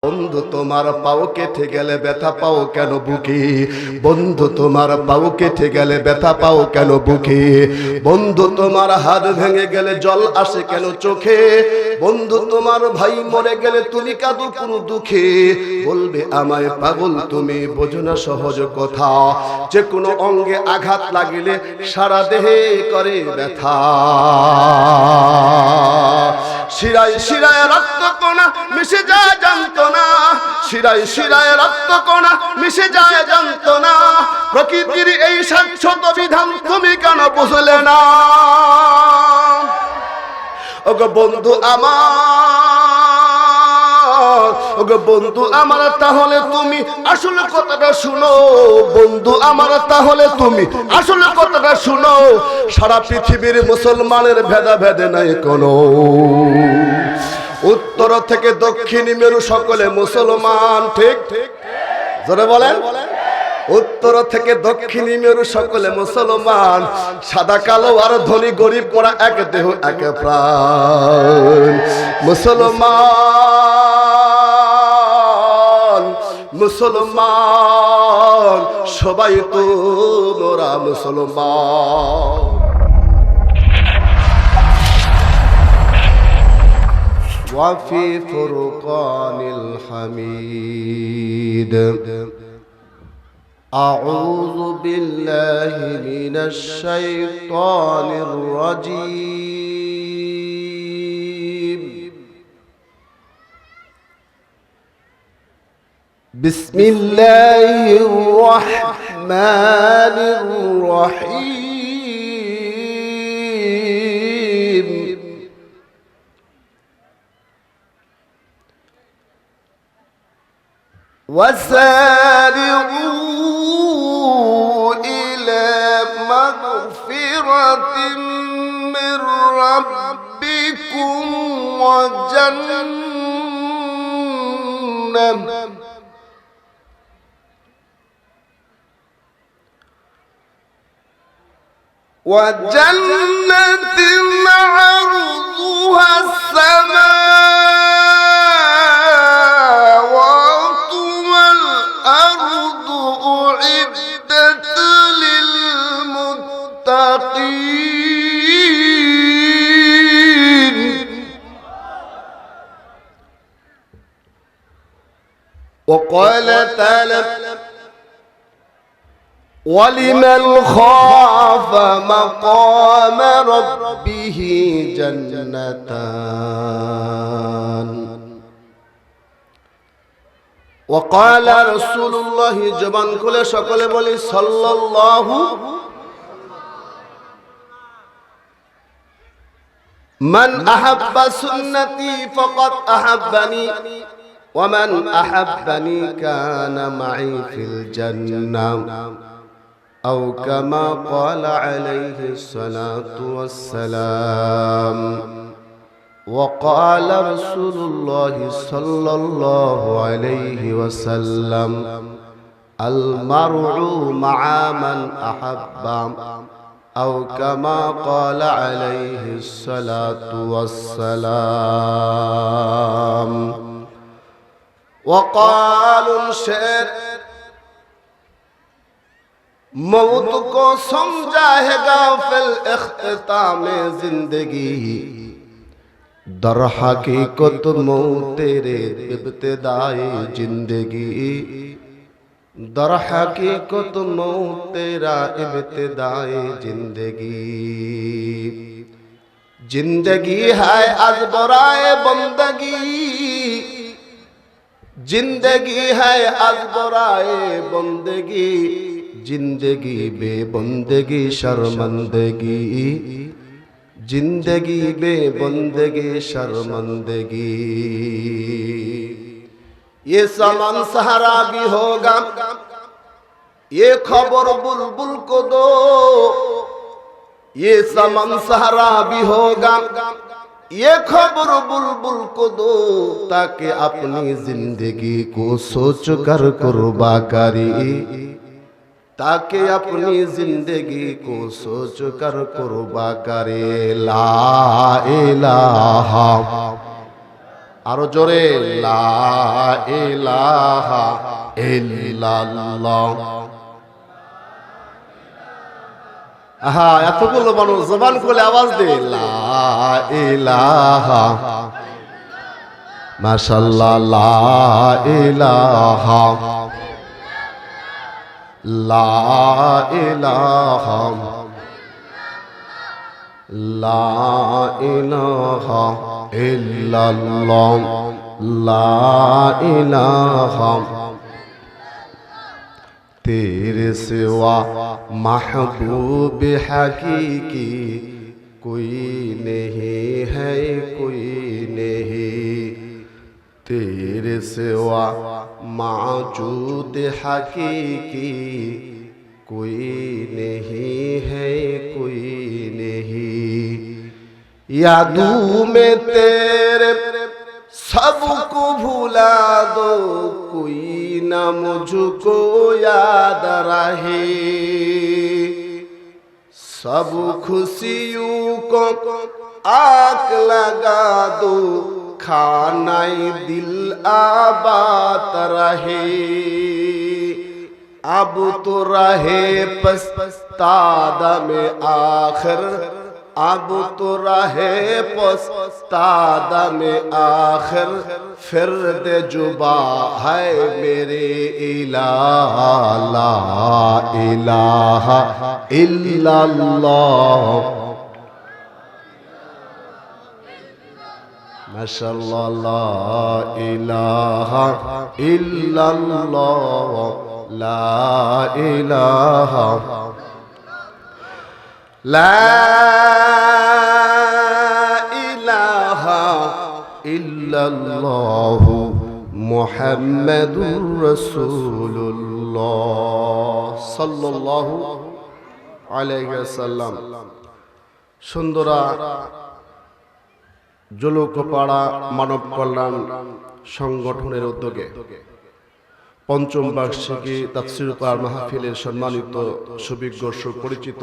বন্ধু তোমার পাও কেটে গেলে ব্যথা পাও কেন বুকে? বন্ধু তোমার পাও কেটে গেলে ব্যথা পাও কেন বুকে? বন্ধু তোমার হাত ভেঙে গেলে জল আসে কেন চোখে? বন্ধু তোমার ভাই মরে গেলে তুমি কাঁদো কোন দুঃখে? বলবে আমায় পাগল তুমি, বোঝো না সহজ কথা, যে কোনো অঙ্গে আঘাত লাগিলে সারা দেহে করে ব্যথা। শিরায় শিরায় রক্ত কোনা মিশে যায় যন্ত্রণা, শিরায় শিরায় রক্ত কোনা মিশে যায় যন্ত্রণা। প্রকৃতির এই শাশ্বত বিধান তুমি কেন বুঝলে না? ওগো বন্ধু আমার, ওগো বন্ধু আমার, তাহলে তুমি আসলে কথাটা শুনো। বন্ধু আমার, তাহলে তুমি আসলে কথাটা শুনো। সারা পৃথিবীর মুসলমানের ভেদাভেদ নাই কোনো, উত্তর থেকে দক্ষিণ মেরু সকলে মুসলমান, ঠিক ঠিক জোরে বলেন। উত্তর থেকে দক্ষিণ মেরু সকলে মুসলমান, সাদা কালো আর ধনী গরিব মোরা এক দেহ এক প্রাণ। মুসলমান মুসলমান সবাই তো মোরা মুসলমান। وفي فرقان الحميد أعوذ بالله من الشيطان الرجيم بسم الله الرحمن الرحيم وسارعوا إلى مغفرة من ربكم وجنة عرضها السماوات والأرض أعدت للمتقين. وقال تعالى ولمن خاف مقام ربه جنتان. وقال رسول الله জবান খুলে সকলে বলি সাল্লাল্লাহু। من أحب سنتي فقد أحبني ومن أحبني كان معي في الجنة أو كما قال عليه الصلاة والسلام. وقال رسول الله صلى الله عليه وسلم المرء مع من أحب أو كما قال عليه الصلاة والسلام. وقالوا शेर मौत को समझा है गाफिल इख्तिताम जिंदगी, दर हकीकत मौत तेरे इब्तिदाए जिंदगी, दर हकीकत मौत तेरा इब्तिदाए जिंदगी. जिंदगी है आज बराए बंदगी, जिंदगी है आज बराए बंदगी, जिंदगी बे बंदगी शर्मंदगी, जिंदगी बे बंदगी शर्मंदगी. ये सामान सहारा भी होगा, ये खबर बुलबुल को दो, ये सामान सहारा भी होगा, ये खबर बुलबुल को दो, ताकि अपनी जिंदगी को सोच कर कुर्बा करे, ताकि अपनी जिंदगी को सोच कर कुर्बा करे. ला इलाहा আরো জোরে লা ইলাহা ইল্লাল্লাহ। আহা, এতগুলো মানুষ জবান খুলে আওয়াজ দে লা ইলাহা, মাশাআল্লাহ লা ইলাহা, লা ইলাহা, লা ইলাহা ইল্লাল্লাহ, লা ইলাহা। तेरे सिवा महबूब हकीकी कोई नहीं है, कोई नहीं। तेरे सिवा मौजूद हकीकी कोई नहीं है, कोई नहीं। यादों में तेरे सबको भुला दो, कोई ना मुझको याद रहे। सब खुशियों को आग लगा दो, खानाए दिल आबाद रहे। अब तो रहे पछतावा में आखिर, अब तो रहे पछतावा में आखिर। फिर दे जुबा है मेरे इलाह, ला इलाहा इल्लल्लाह, माशाअल्लाह ला इलाहा इल्लल्लाह, ला इलाहा ला इलाहा इल्लल्लाह मुहम्मदुर रसूलुल्लाह साल्लाल्लाहु আলাইহি ওয়াসাল্লাম। সুন্দরা জলকপাড়া মানব কল্যাণ সংগঠনের উদ্যোগে পঞ্চম বার্ষিকী তাফসীর কোরআন মাহফিলের সম্মানিত সুবিজ্ঞ সুপরিচিত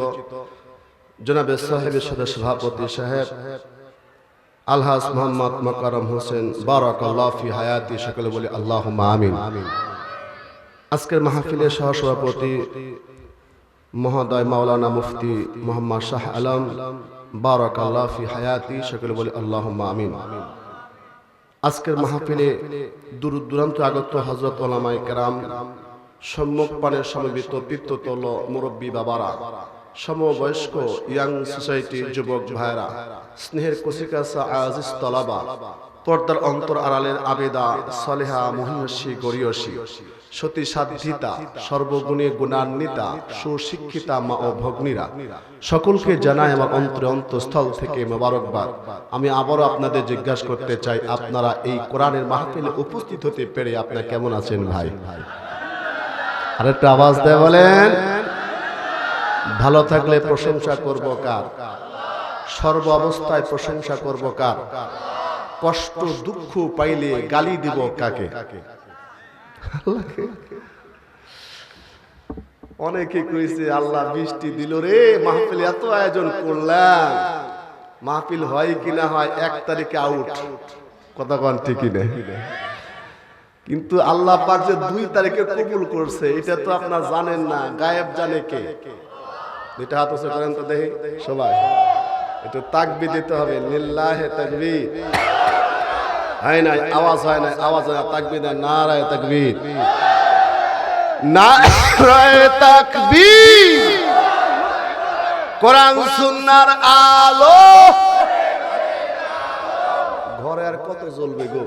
জনাবে সাহেবের সাথে সভাপতি সাহেব আলহাজ মোহাম্মদ মাকারম হোসেন বারাকাল্লাহু ফি হায়াতি, সকলে বলি আল্লাহুম্মা আমিন। আজকের মাহফিলের সহসভাপতি মহোদয় মাওলানা মুফতি মোহাম্মদ শাহ আলম বারাকাল্লাহু ফি হায়াতি, সকলে বলি আল্লাহুম্মা আমিন। আজকের মাহফিলে দূর দূরান্ত আগত হযরত উলামায়ে কেরাম, সম্মুখ পানের সমবেত পিতৃতল মুরব্বী বাবারা, সমবয়স্ক ইয়াং সোসাইটির যুবক ভাইরা, স্নেহের কচিকাঁচা আজিজ তলাবা, পর্দার অন্তর আড়ালের আবেদা সালেহা মহিষী গরিয়সী, সতী সাধ্বিতা, সর্বগুণে গুণান্বিতা, সুশিক্ষিতা মা ও ভগ্নীরা, সকলকে জানাই আমার অন্তরে অন্তঃস্থল থেকে মোবারকবাদ। আমি আবারও আপনাদের জিজ্ঞাসা করতে চাই, আপনারা এই কোরআনের মাহফিলে উপস্থিত হতে পেরে আপনারা কেমন আছেন ভাই? আরেকটা আওয়াজ দেয় বলেন। ভালো থাকলে প্রশংসা করব কার? সর্ব অবস্থায় প্রশংসা করব কার? কষ্ট দুঃখ পাইলে গালি দিব কাকে? অনেকে কইছে আল্লাহ বৃষ্টি দিল রে, মাহফিল এত আয়োজন করলাম, মাহফিল হয় কিনা হয় 1 তারিখে আউট। কথা কোন ঠিকই না? কিন্তু আল্লাহ পাক যে 2 তারিখে কবুল করছে এটা তো আপনারা জানেন না, গায়েব জানে কে? দুইটা হাত উঁচু করেন তো দেখি সবাই, একটু তাকবীর দিতে হবে। লিল্লাহি তাকবীর। হয় নাই, আওয়াজ হয় নাই, আওয়াজ হয়, তাকবীর দেন, নারায়ে তাকবীর, নারায়ে তাকবীর। কোরআন সুন্নাহর আলো ঘরে আর কত জ্বলবে গো?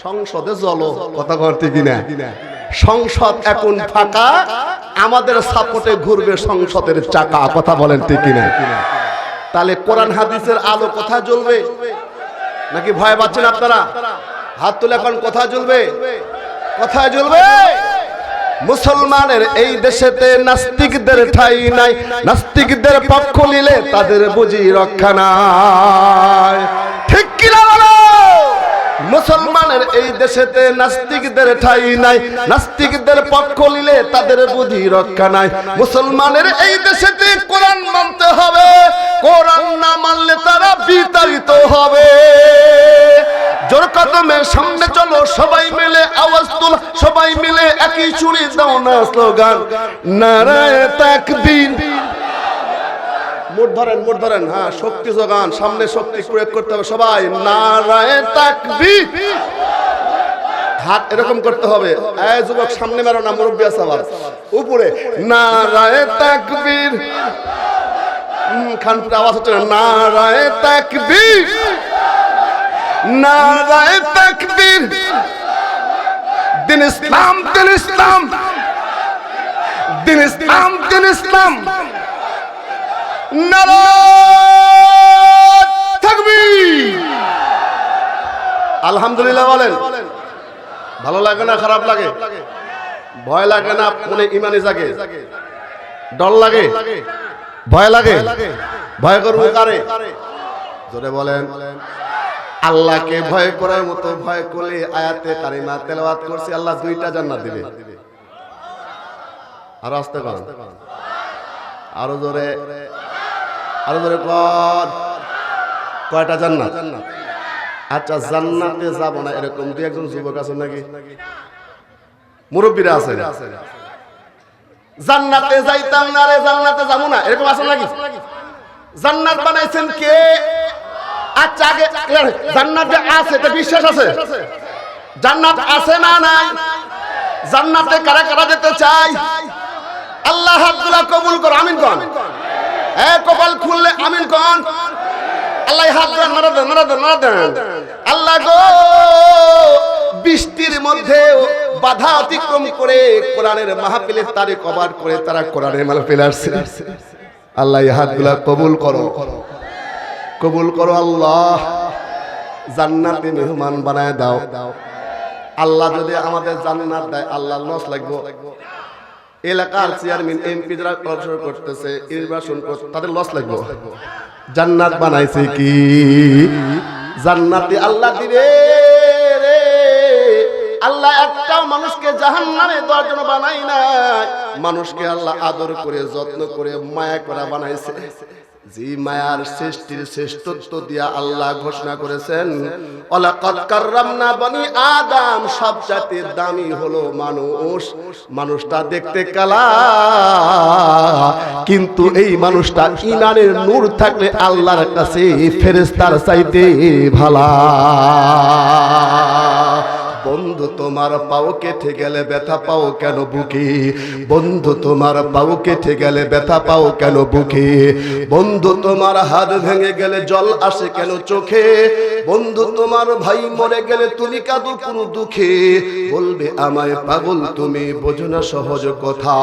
সংসদে জ্বলো। কথা বলতে কিনা? সংসদ এখন ফাঁকা, আমাদের সাপোর্টে ঘুরবে সংসদের চাকা। কথা বলেন ঠিক কিনা? তাহলে কোরআন হাদিসের আলো কোথায় জ্বলবে? নাকি ভয় পাচ্ছেন আপনারা? হাত তুলে এখন কোথায় জ্বলবে? কোথায় জ্বলবে? মুসলমানের এই দেশেতে নাস্তিকদের ঠাঁই নাই, নাস্তিকদের পক্ষ নিলে তাদের বুঝি রক্ষা নাই। ঠিক কিনা বলো? মুসলমানের এই দেশেতে নাস্তিকদের ঠাঁই নাই, নাস্তিকদের পক্ষ নিলে তাদের বুদ্ধি রক্ষা নাই। মুসলমানের এই দেশেতে কোরআন মানতে হবে, কোরআন না মানলে তারা বিতাড়িত হবে। জোর কদমে সামনে চলো সবাই মিলে আওয়াজ তোলো সবাই মিলে একই সুরে দাও না স্লোগান নারায়ে তাকবীর মোট ধরেন হ্যাঁ শক্তি যোগান সামনে শক্তি প্রয়োগ করতে হবে সবাই নারায়ে তাকবীর হাত এরকম করতে হবে এই যুবক সামনে মারো না মুরব্বি আছে আবার উপরে নারায়ে তাকবীর খানপুরে আওয়াজ হচ্ছে নারায়ে তাকবীর নারায়ে তাকবীর দিন ইসলাম দিন ইসলাম দিন ইসলাম দিন ইসলাম নারায়ে তাকবীর আলহামদুলিল্লাহ বলেন ভালো লাগে না খারাপ লাগে ভয় লাগে না মনে ঈমানে জাগে ডর লাগে ভয় লাগে ভয় করব কারে জোরে বলেন আল্লাহকে ভয় করার মতো ভয় করলে আয়াতে কারিমা তেলাওয়াত করছি আল্লাহ দুইটা জান্নাত দিবে আর আস্তে কোন আরো জোরে কোন কয়টা জান্নাত আচ্ছা জান্নাতে যাব না এরকম দুই একজন যুবক আছেন নাকি মুরব্বিরা আছেন জান্নাতে যাইতাম না রে জান্নাতে যাব না এরকম আছেন নাকি জান্নাত বানাইছেন কে আচ্ছা আগে জান্নাতে আছে এটা বিশ্বাস আছে জান্নাত আছে না নাই জান্নাতে কারা কারা যেতে চায় আল্লাহ হাতগুলা কবুল করো আমিন কোন কপাল খুললে আমিন কোন আল্লাহ হাত নাড়া দেন আল্লাহ গো বৃষ্টির মধ্যে বাধা অতিক্রম করে কোরআনের মাহফিলের তারিখ কভার করে তারা কোরআনের মাহফিলে আসছে আল্লাহ এই হাতগুলা কবুল করো আল্লাহ জান্নাতে মেহমান বানায় দাও আল্লাহ যদি আমাদের জান্নাত দেয় আল্লাহ লস লাগবে এলাকার চেয়ারম্যান এমপি যারা প্রচার করতেছে নির্বাচন করতে তাদের লস লাগবে জান্নাত বানাইছে কি জান্নাতে আল্লাহ দিবে রে আল্লাহ একটাও মানুষকে জাহান্নামে দেওয়ার জন্য বানাই নাই মানুষকে আল্লাহ আদর করে যত্ন করে মায়া করা বানাইছে যে মায়ার সৃষ্টির শ্রেষ্ঠত্ব দিয়া আল্লাহ ঘোষণা করেছেন ওয়ালাকাদ কাররামনা বনি আদম সব জাতির দামি হলো মানুষটা দেখতে কালা কিন্তু এই মানুষটা ঈমানের নূর থাকলে আল্লাহর কাছে ফেরেশতার চাইতে ভালো বন্ধু তোমার পাও কেটে গেলে ব্যথা পাও কেন বুকে বন্ধু তোমার পাও কেটে গেলে ব্যথা পাও কেন বুকে বন্ধু তোমার হাত ভেঙে গেলে জল আসে কেন চোখে বন্ধু তোমার ভাই মরে গেলে তুমি কাঁদো কোন দুঃখে বলবে আমায় পাগল তুমি বোঝো না সহজ কথা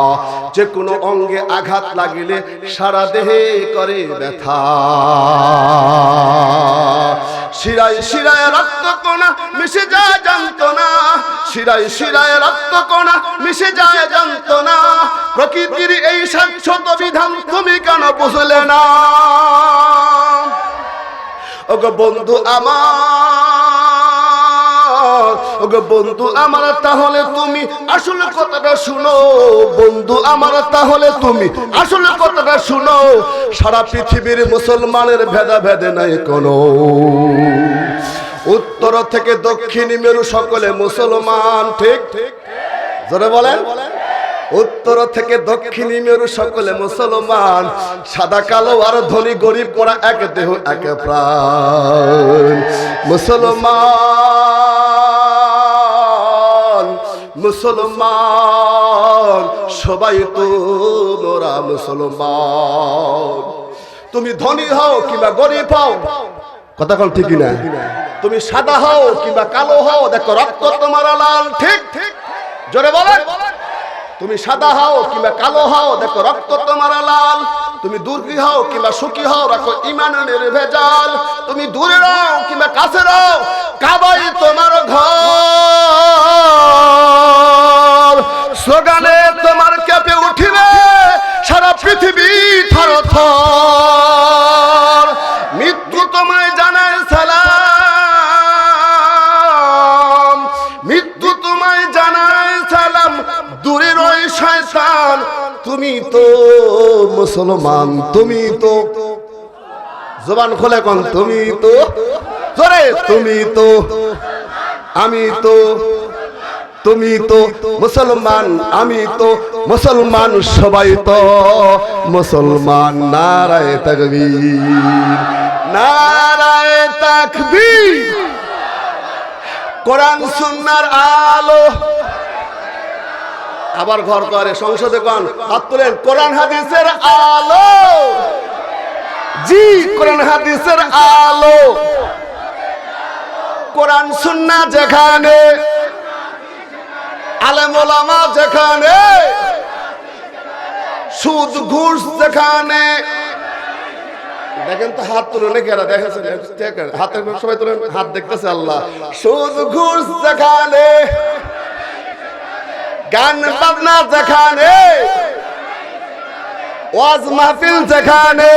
যে কোনো অঙ্গে আঘাত লাগিলে সারা দেহে করে ব্যথা শিরায় শিরায় রক্ত কোনা মিশে যায় যন্ত্রণা শিরায় শিরায় রক্ত কোনা মিশে যায় যন্ত্রণা প্রকৃতির এই শাশ্বত বিধান তুমি কেন বুঝলে না ওগো বন্ধু আমার ওগো বন্ধু আমার তাহলে তুমি আসল কথাটা শুনো বন্ধু আমার তাহলে তুমি আসল কথাটা শুনো সারা পৃথিবীর মুসলমানের ভেদাভেদে নাই কোনো উত্তর থেকে দক্ষিণ মেরু সকলে মুসলমান ঠিক জোরে বলেন উত্তর থেকে দক্ষিণ মেরু সকলে মুসলমান সাদা কালো আর ধনী গরিব পড়া এক দেহ এক প্রাণ মুসলমান সবাই তো মোরা মুসলমান তুমি ধনী হও কিংবা গরিব হও কথা কোন ঠিক না তুমি সাদা হও কিংবা কালো হও দেখো রক্ত তোমার লাল ঠিক জোরে বলেন তুমি সাদা হও কিংবা কালো হও দেখো রক্ত তোমার লাল তুমি দুর্গী হও কিংবা সুখী হও রাখো ঈমানের ভেজাল তুমি দূরে রও কিংবা কাছে রও কাবাই তোমার ঘর স্লোগানে তোমার কেঁপে উঠিবে সারা পৃথিবী থরথর মৃত্যু তোমায় জানায় সালাম মৃত্যু তোমায় জানায় সালাম দূরে রয় শয়তান তুমি তো মুসলমান তুমি তো জবান খোলে কোন তুমি তো জোরে তুমি তো আমি তো তুমি তো মুসলমান আমি তো মুসলমান সবাই তো মুসলমান নারায়ে তাকবীর নারায়ে তাকবীর কোরআন সুন্নাহর আলো আবার ঘর করে সংসদে কোন হাত তোলেন কোরআন হাদিসের আলো জি কোরআন হাদিসের আলো কোরআন সুন্নাহ যেখানে আলেম ওলামা যেখানে সুদ ঘুষ যেখানে দেখেন তো হাত তুলে নাকি এরা দেখেছেন হাতের সবাই তুলেন হাত দেখতেছে আল্লাহ সুদ ঘুষ যেখানে গান বাজনা যেখানে ওয়াজ মাহফিল যেখানে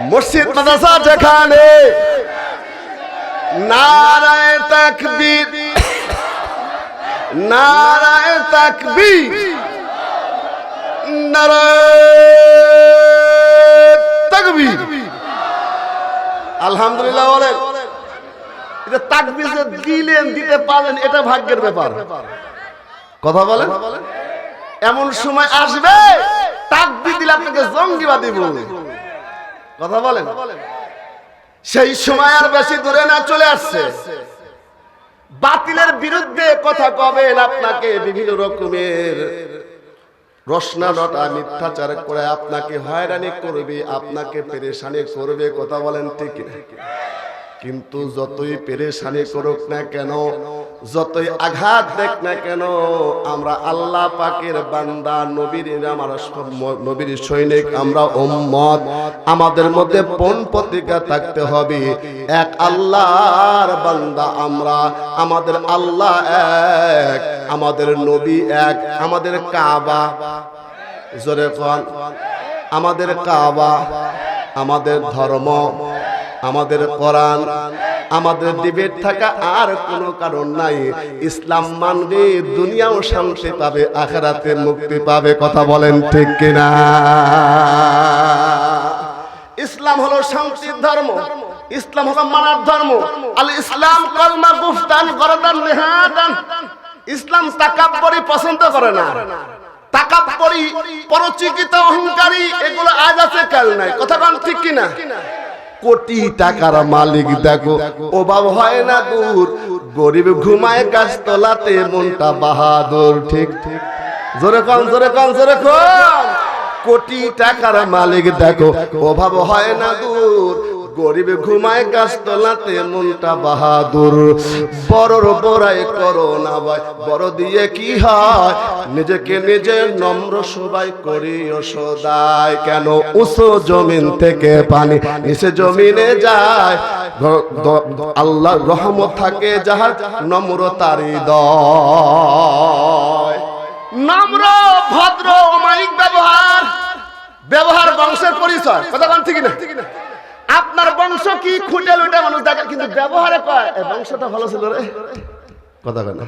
মসজিদ মাদ্রাসা যেখানে নারায়ে তাকবীর নারায়ে তাকবীর নারায়ে তাকবীর আলহামদুলিল্লাহ বলেন এটা তাকবীর যে দিলেন দিতে পারলেন এটা ভাগ্যের ব্যাপার কথা বলেন এমন সময় আসবে তাকবীর দিলে আপনাকে জঙ্গিবাদী বলবে কথা বলেন সেই সময় আর বেশি দূরে না চলে আসছে বাতিলের বিরুদ্ধে কথা কবেন আপনাকে বিভিন্ন রকমের রসনা নটা মিথ্যাচার করে আপনাকে হয়রানি করবে আপনাকে পেরেশানি করবে কথা বলেন ঠিক না কিন্তু যতই পেরেশানি করুক না কেন যতই আঘাত দেখ না কেন আমরা আল্লাহ পাকের বান্দা নবীর নবীর সৈনিক আমরা উম্মত আমাদের মধ্যে পণ প্রতিজ্ঞা থাকতে হবে এক আল্লাহর বান্দা আমরা আমাদের আল্লাহ এক আমাদের নবী এক আমাদের কাবা জোরে কোন আমাদের কাবা আমাদের ধর্ম আমাদের কোরআন আমাদের ডিবেট থাকা আর কোনো কারণ নাই ইসলাম মানবে দুনিয়াও শান্তি পাবে আখিরাতে মুক্তি পাবে কথা বলেন ঠিক কিনা ইসলাম হলো শান্তির ধর্ম ইসলাম হলো মানার ধর্ম আল ইসলাম কালমা গুফতান গরদান নিহাদান ইসলাম তাকাব্বুরি পছন্দ করে না তাকাব্বুরি পরচিকিত অহংকারী এগুলো আজ আছে কাল নাই কথা বলেন ঠিক কিনা কোটি টাকার মালিক দেখো অভাব হয় না দূর গরিব ঘুমায় গাছতলাতে মনটা বাহাদুর ঠিক ঠিক জোরে কোন জোরে কোন জোরে কোন কোটি টাকার মালিক দেখো অভাব হয় না দূর গরিব ঘুমায় গাছতলাতে মনটা বাহাদুর বড়র বড়াই করো না ভাই বড় দিয়ে কি হয় নিজেকে নিজে নম্র সবাই করিও সদাই কেন উঁচু জমিন থেকে পানি নিচে জমিনে যায় আল্লাহর রহমত থাকে যাহার নম্রতার হৃদয় নম্র ভদ্র অমায়িক ব্যবহার বংশের পরিচয় কথা বলেন ঠিক না আপনার বংশ কি খুঁটে লুটে মানুষ দেখে কিন্তু ব্যবহারে কয় বংশটা ভালো ছিল রে কথা কয় না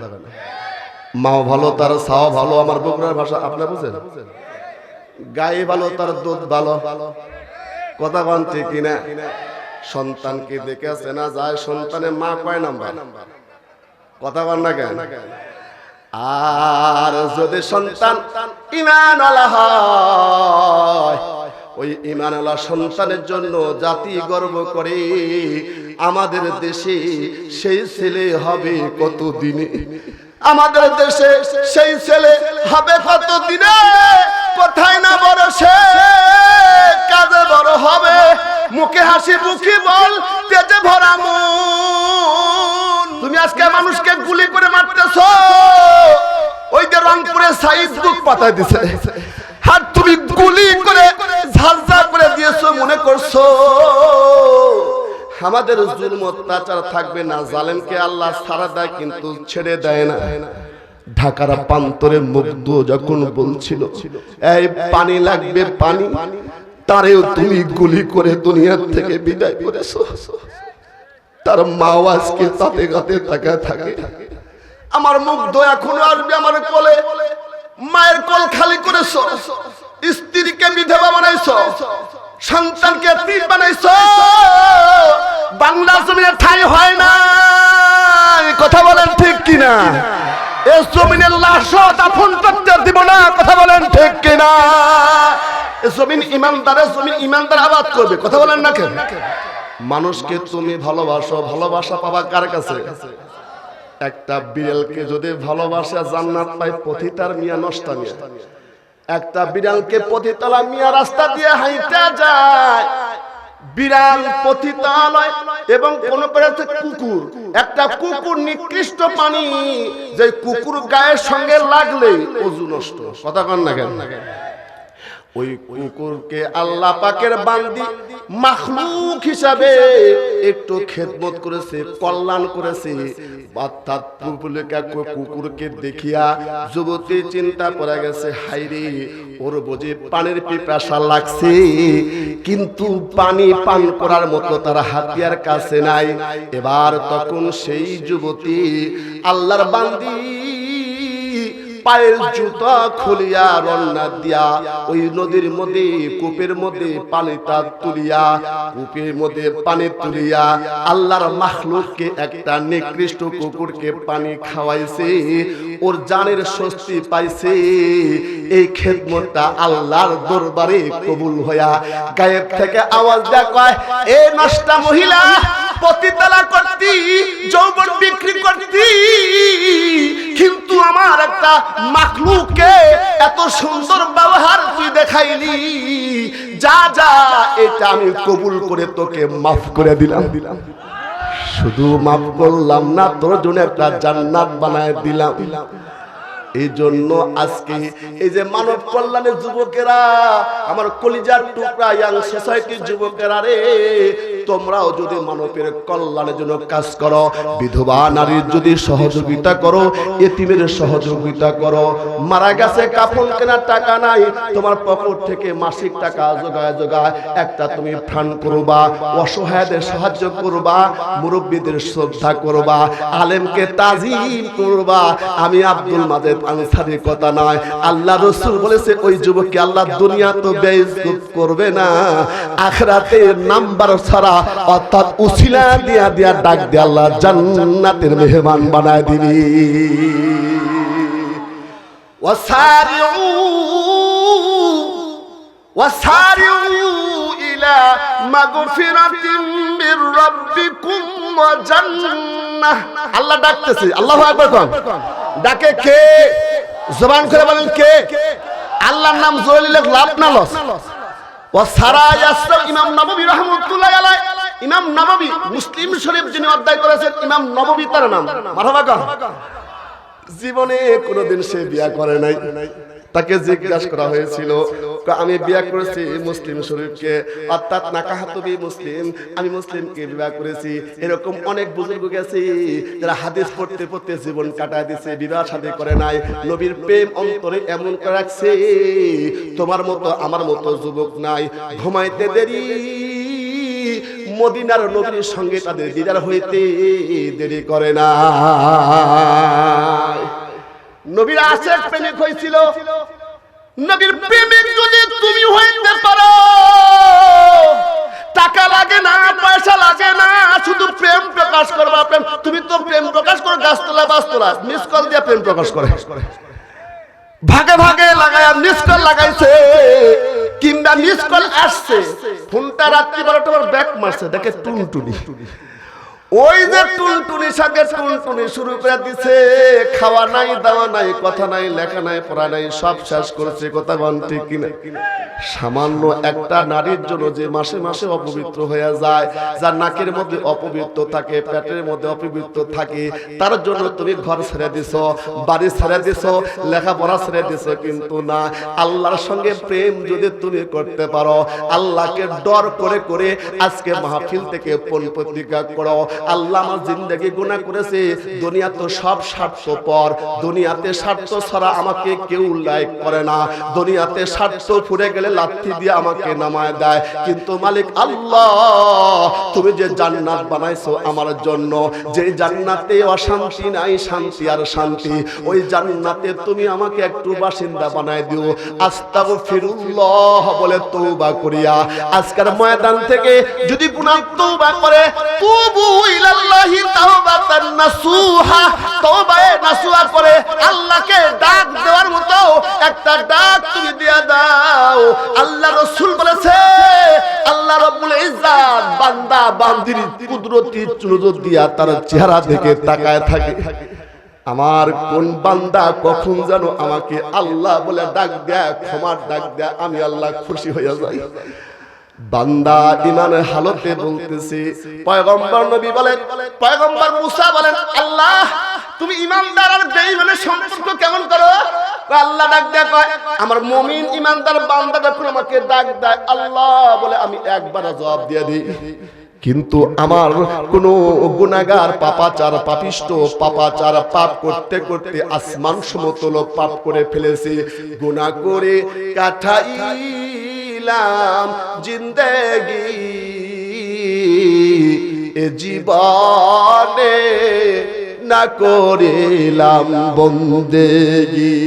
মাও ভালো তার ছাও ভালো আমার বগুড়ার ভাষা আপনি বুঝেন গায়ে ভালো তার দুধ ভালো কথা কন ঠিক কিনা সন্তানকে দেখে চেনা যায় সন্তানের মা কয় নাম্বার কথা কন না কেন আর যদি সন্তান ঈমানওয়ালা হয় ওই ঈমানওয়ালা সন্তানের জন্য জাতি গর্ব করে আমাদের দেশে সেই ছেলে হবে কত দিনে আমাদের দেশে সেই ছেলে হবে কত দিনে কোথায় না বড় সে কাজে বড় হবে মুখে হাসি মুখে বল তেজে ভরা মন তুমি আজকে মানুষকে গুলি করে মারতেছো ওই যে রংপুরে সাইদ বুক পাতায় দিছে আর তুমি গুলি করে ঝালঝা করে দিয়েছো মনে করছো আমাদের জুলম অত্যাচার থাকবে না জালেমকে আল্লাহ ছাড়া দেয় কিন্তু ছেড়ে দেয় না ঢাকার প্রান্তরে মুগ্ধ যখন বলছিল এই পানি লাগবে পানি তারেও তুমি গুলি করে দুনিয়া থেকে বিদায় করেছো তার মাও আজকে তাতে গাতে তাকায় থাকে আমার মুগ্ধ এখনো আসবে আমার কোলে মায়ের কোল খালি করেছো স্ত্রীকে বিধবা বানাইছো সন্তানকে এতিম বানাইছো, বাংলা জমিনে ঠাঁই হয় না, কথা বলেন ঠিক কিনা? এই জমিনের লাশও দাফন করতে দিব না, কথা বলেন ঠিক কিনা? এই জমিন ইমানদার আবাদ করবে, কথা বলেন না কেন? মানুষকে তুমি ভালোবাসো, ভালোবাসা পাবা কার কাছে? একটা বিড়ালকে যদি ভালোবাসা জান্নাত পায়, পথিতার মিয়া নষ্টা মিয়া। একটা বিড়ালকে পথিতলা মিয়া রাস্তা দিয়ে হাইটা যায়, বিড়াল পতিতালয় এবং কোন পেড়াতে কুকুর, একটা কুকুর নিকৃষ্ট পানি, যে কুকুর গায়ের সঙ্গে লাগলে ওযু নষ্ট, কথা কন না কেন? ওই কুকুরকে আল্লাহ পাকের বান্দি মাখলুক হিসাবে একটু খেদমত করেছে, কল্যাণ করেছে। অর্থাৎ কুকুরকে দেখিয়া যুবতী চিন্তা করে গেছে, হাইরে ওর বুঝি পানির পিপাসা লাগছে, কিন্তু পানি পান করার মতো তার হাতিয়ার কাছে নাই। এবার তখন সেই যুবতী আল্লাহর বান্দি পায়ের জুতা খুলিয়া রন্না দিয়া ওই নদীর মধ্যে কূপের মধ্যে পানিটা তুলিয়া, কূপের মধ্যে পানি তুলিয়া আল্লাহর মাখলুককে, একটা নিকৃষ্ট কুকুরকে পানি খাওয়াইছে, ওর জানের স্বস্তি পাইছে। এই খেদমতটা আল্লাহর দরবারে কবুল হইয়া গায়েব থেকে আওয়াজ দেয়া কয়, এ নষ্টা মহিলা, পতিতালা করতি, যৌবন বিক্রি করতি, কিন্তু আমার একটা মাখলুককে এত সুন্দর ব্যবহার তুই দেখাইলি, যা যা এটা আমি কবুল করে তোকে মাফ করে দিলাম। শুধু মাফ করলাম না, তোর জন্য একটা জান্নাত বানায় দিলাম। এই জন্য আজকে এই যে মানব কল্যাণের যুবকেরা, আমার কলিজার টুকরা ইয়াং সোসাইটির যুবকেরা রে, তোমরাও যদি মানবের কল্যাণের জন্য কাজ করো, বিধবা নারীর যদি সহযোগিতা করো, এতিমের সহযোগিতা করো, মারা গেছে কাফন কেনার টাকা নাই, তোমার পকেট থেকে মাসিক টাকা জোগায় একটা তুমি ফান্ড করবা, অসহায়দের সাহায্য করবা, মুরব্বীদের শ্রদ্ধা করবা, আলেমকে তাজিম করবা। আমি আব্দুল মাজেদ আনসারীর কথা নয়, আল্লাহ রাসূল বলেছে ওই যুবককে আল্লাহ দুনিয়া তো বেইজ্জত করবে না, আখিরাতে নাম্বার ছাড়া অর্থাৎ উসিলা দিয়া দিয়া ডাক দিয়ে আল্লাহ জান্নাতের মেহমান বানায় দিবি। ওয়াসারিউ ইলা মাগফিরাতিন মির রাব্বিকুম ওয়া জান্নাহ। আল্লাহ ডাকতেছে, আল্লাহু আকবার কোন? ডাকে কে? জবান করে বলেন কে? আল্লাহর নাম জলিলে লাভ না লস। ওয়াসারা ইয়াসর ইমাম নববী রাহমাতুল্লাহ আলাইহি, ইমাম নববী মুসলিম শরীফ যিনি অধ্যায় করেছেন, ইমাম নববী তার নাম, মারহাবা কর। জীবনে কোনোদিন সে বিয়া করে নাই। তাকে জিজ্ঞাসা করা হয়েছিল, আমি বিয়ে করেছি মুসলিম শরীফকে, অর্থাৎ নাকাহাতু বি মুসলিম, আমি মুসলিমকে বিবাহ করেছি। এরকম অনেক বুজুর্গ গেছে যারা হাদিস পড়তে পড়তে জীবন কাটায় দিছে, বিবাহ শাদী করে নাই। নবীর প্রেম অন্তরে এমন করে রাখছে, তোমার মতো আমার মতো যুবক নাই। ঘুমাইতে দেরি, মদিনার নবীর সঙ্গে তাদের দিদার হইতে দেরি করে না। নবীর আশেক প্রেমিক হয়েছিল। নবীর প্রেমিক যদি তুমি হইতে পারো, টাকা লাগে না, পয়সা লাগে না, শুধু প্রেম প্রকাশ করবা। প্রেম, তুমি তো প্রেম প্রকাশ করো গাছতলা বাসতলা, মিস কল দিয়ে প্রেম প্রকাশ করে, ভাগে ভাগে লাগায় মিস কল লাগাইছে, কিংবা মিস কল আসছে, ফোনটা রাত্রি 12টার ব্যাক মারছে, দেখে টুনটুনি। ওই যে টুনটুনি সাথে টুনটুনি শুরু করে দিছে, খাওয়া নাই, দাওয়া নাই, কথা নাই, লেখা নাই, পড়া নাই, সব শেষ করেছে। কথা বল ঠিক কিনা? সামান্য একটা নারীর জন্য যে মাসে মাসে অপবিত্র হয়ে যায়, যার নাকের মধ্যে অপবিত্র থাকে, পেটের মধ্যে অপবিত্র থাকে, তার জন্য তুমি ঘর ছেড়ে দিছো, বাড়ি ছেড়ে দিছো, লেখাপড়া ছেড়ে দিছো। কিন্তু না, আল্লাহর সঙ্গে প্রেম যদি তুমি করতে পারো, আল্লাহকে ডর করে করে আজকে মাহফিল থেকে পণ প্রতিজ্ঞা করো, আল্লাহ আমার জিন্দেগি গুনাহ করেছে, দুনিয়া তো সব স্বার্থপর, দুনিয়াতে স্বার্থ ছাড়া আমাকে কেউ লাইক করে না, দুনিয়াতে স্বার্থ ফুরে গেলে লাথি দিয়ে আমাকে নামায় দেয়, কিন্তু মালিক আল্লাহ তুমি যে জান্নাত বানাইছো আমার জন্য, যে জান্নাতে অশান্তি নাই, শান্তি আর শান্তি, ওই জান্নাতে তুমি আমাকে একটু বাসিন্দা বানাই দিও। আস্তাগফিরুল্লাহ বলে তওবা করিয়া আজকের ময়দান থেকে যদি গুনাহ তওবা করে, তুবু ইলাল্লাহি তাওবাতান নাসুহা, তওবায়ে নাসুহা করে আল্লাহকে ডাক দেওয়ার মতো একটা ডাক তুমি দিয়া দাও। আল্লাহ রাসূল বলেছে আল্লাহ রাব্বুল ইজ্জাত বান্দা বান্দির কুদরতি নজর দিয়া তার চেহারা দিকে তাকায় থাকে। আমার কোন বান্দা কখন যেন আমাকে আল্লাহ বলে ডাক দেয়, ক্ষমার ডাক দেয়, আমি আল্লাহ খুশি হয়ে যাই। বান্দা ইমানের হালতে বলতেছে, পয়গম্বর নবী বলেন, পয়গম্বর মুসা বলেন, আল্লাহ তুমি ইমানদার আর বেঈমানের সম্পর্ক কেমন করো? আল্লাহ ডাক দেয়, কয় আমার মুমিন ইমানদার বান্দা যখন আমাকে ডাক দেয় আল্লাহ বলে আমি একবার জবাব দিয়ে দিই, কিন্তু আমার কোন গুনাহগার পাপাচার পাপিষ্ট পাপাচার পাপ করতে করতে আসমান সমতল পাপ করে ফেলেছে, গুনাহ করে কাটাইলাম জিন্দেগি এ জীবনে না করিলাম বন্দেগি,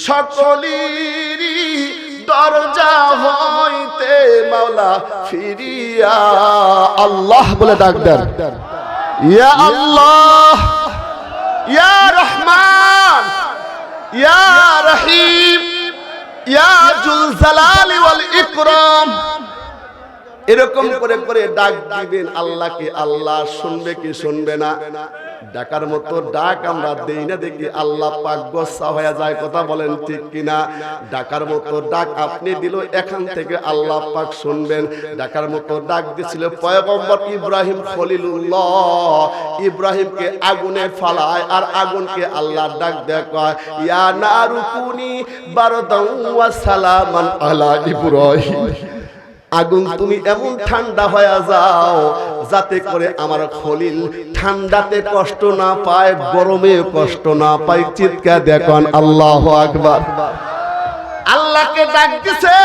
সকলেরই দরজা হইতে মাওলা ফিরিয়া আল্লাহ বলে ডাক দেন, ইয়া আল্লাহ ইয়া রহমান ইয়া রহিম ইয়া জুল জালালি ওয়াল ইকরাম, এরকম করে করে ডাক দিবেন আল্লাহকে। আল্লাহ শুনবে কি শুনবে না? ডাকার মতো ডাক আমরা দেই না দেখি আল্লাহ পাক গোসা হয়ে যায়, কথা বলেন ঠিক কিনা? ডাকার মতো ডাক আপনি দিল, এখান থেকে আল্লাহ পাক শুনবেন। ডাকার মতো ডাক দিছিল পয়গম্বর ইব্রাহিম খলিলুল্লাহ, ইব্রাহিমকে আগুনে ফালায় আর আগুনকে আল্লাহ ডাক দেয়, কয় ইয়া নারুকুনি বারদান ওয়া সালামান আলা ইব্রাহিম, আগুন তুমি এমন ঠান্ডা হয়ে যাও যাতে করে আমার খলিল ঠান্ডাতে কষ্ট না পায়, গরমে কষ্ট না পায়। চিৎকার দেখুন আল্লাহু আকবার। আল্লাহকে ডাক দিছে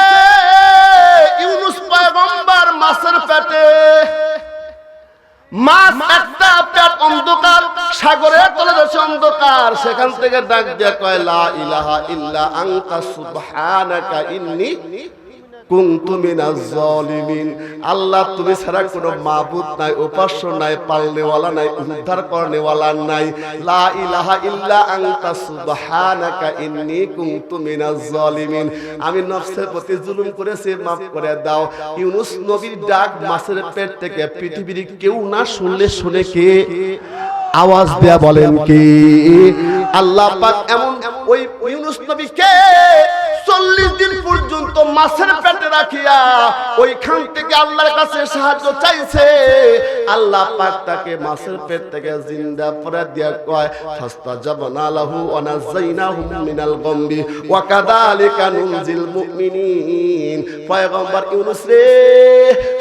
ইউনুস পয়গম্বর মাছের পেটে, মাছ একটা পেট অন্ধকার, সাগরের তলে রয়েছে অন্ধকার, সেখান থেকে ডাক দিয়ে কয় লা ইলাহা ইল্লা আনতা সুবহানাকা ইন্নী কুনতু মিনাজ জালিমিন। আল্লাহ তুমি ছাড়া কোনো মাবুদ নাই, উপাস্য নাই, পালনেওয়ালা নাই, উদ্ধার করনেওয়ালা নাই। লা ইলাহা ইল্লা আনতা সুবহানাকা ইন্নী কুনতু মিনাজ জালিমিন। আমি নফসের প্রতি জুলুম করেছি, মাফ করে দাও। ইউনুস নবীর ডাক মাছের পেট থেকে পৃথিবীর কেউ না শুনলে শুনে কে? আওয়াজ দেয়া বলেন কি? আল্লাহ পাক এমন ওই ইউনুস নবীকে 40 দিন পর্যন্ত মাছের পেটে রাখিয়া ওইখান থেকে আল্লাহর কাছে সাহায্য চাইছে। আল্লাহ পাক তাকে মাছের পেট থেকে জিন্দা করে দিয়া কয় ফাস্তাজাবনা লাহু ওয়া নাযাইনাহু মিনাল গামবি ওয়া কাযালিকা নুনজিল মুমিনিন। পয়গম্বর ইউনুস রে,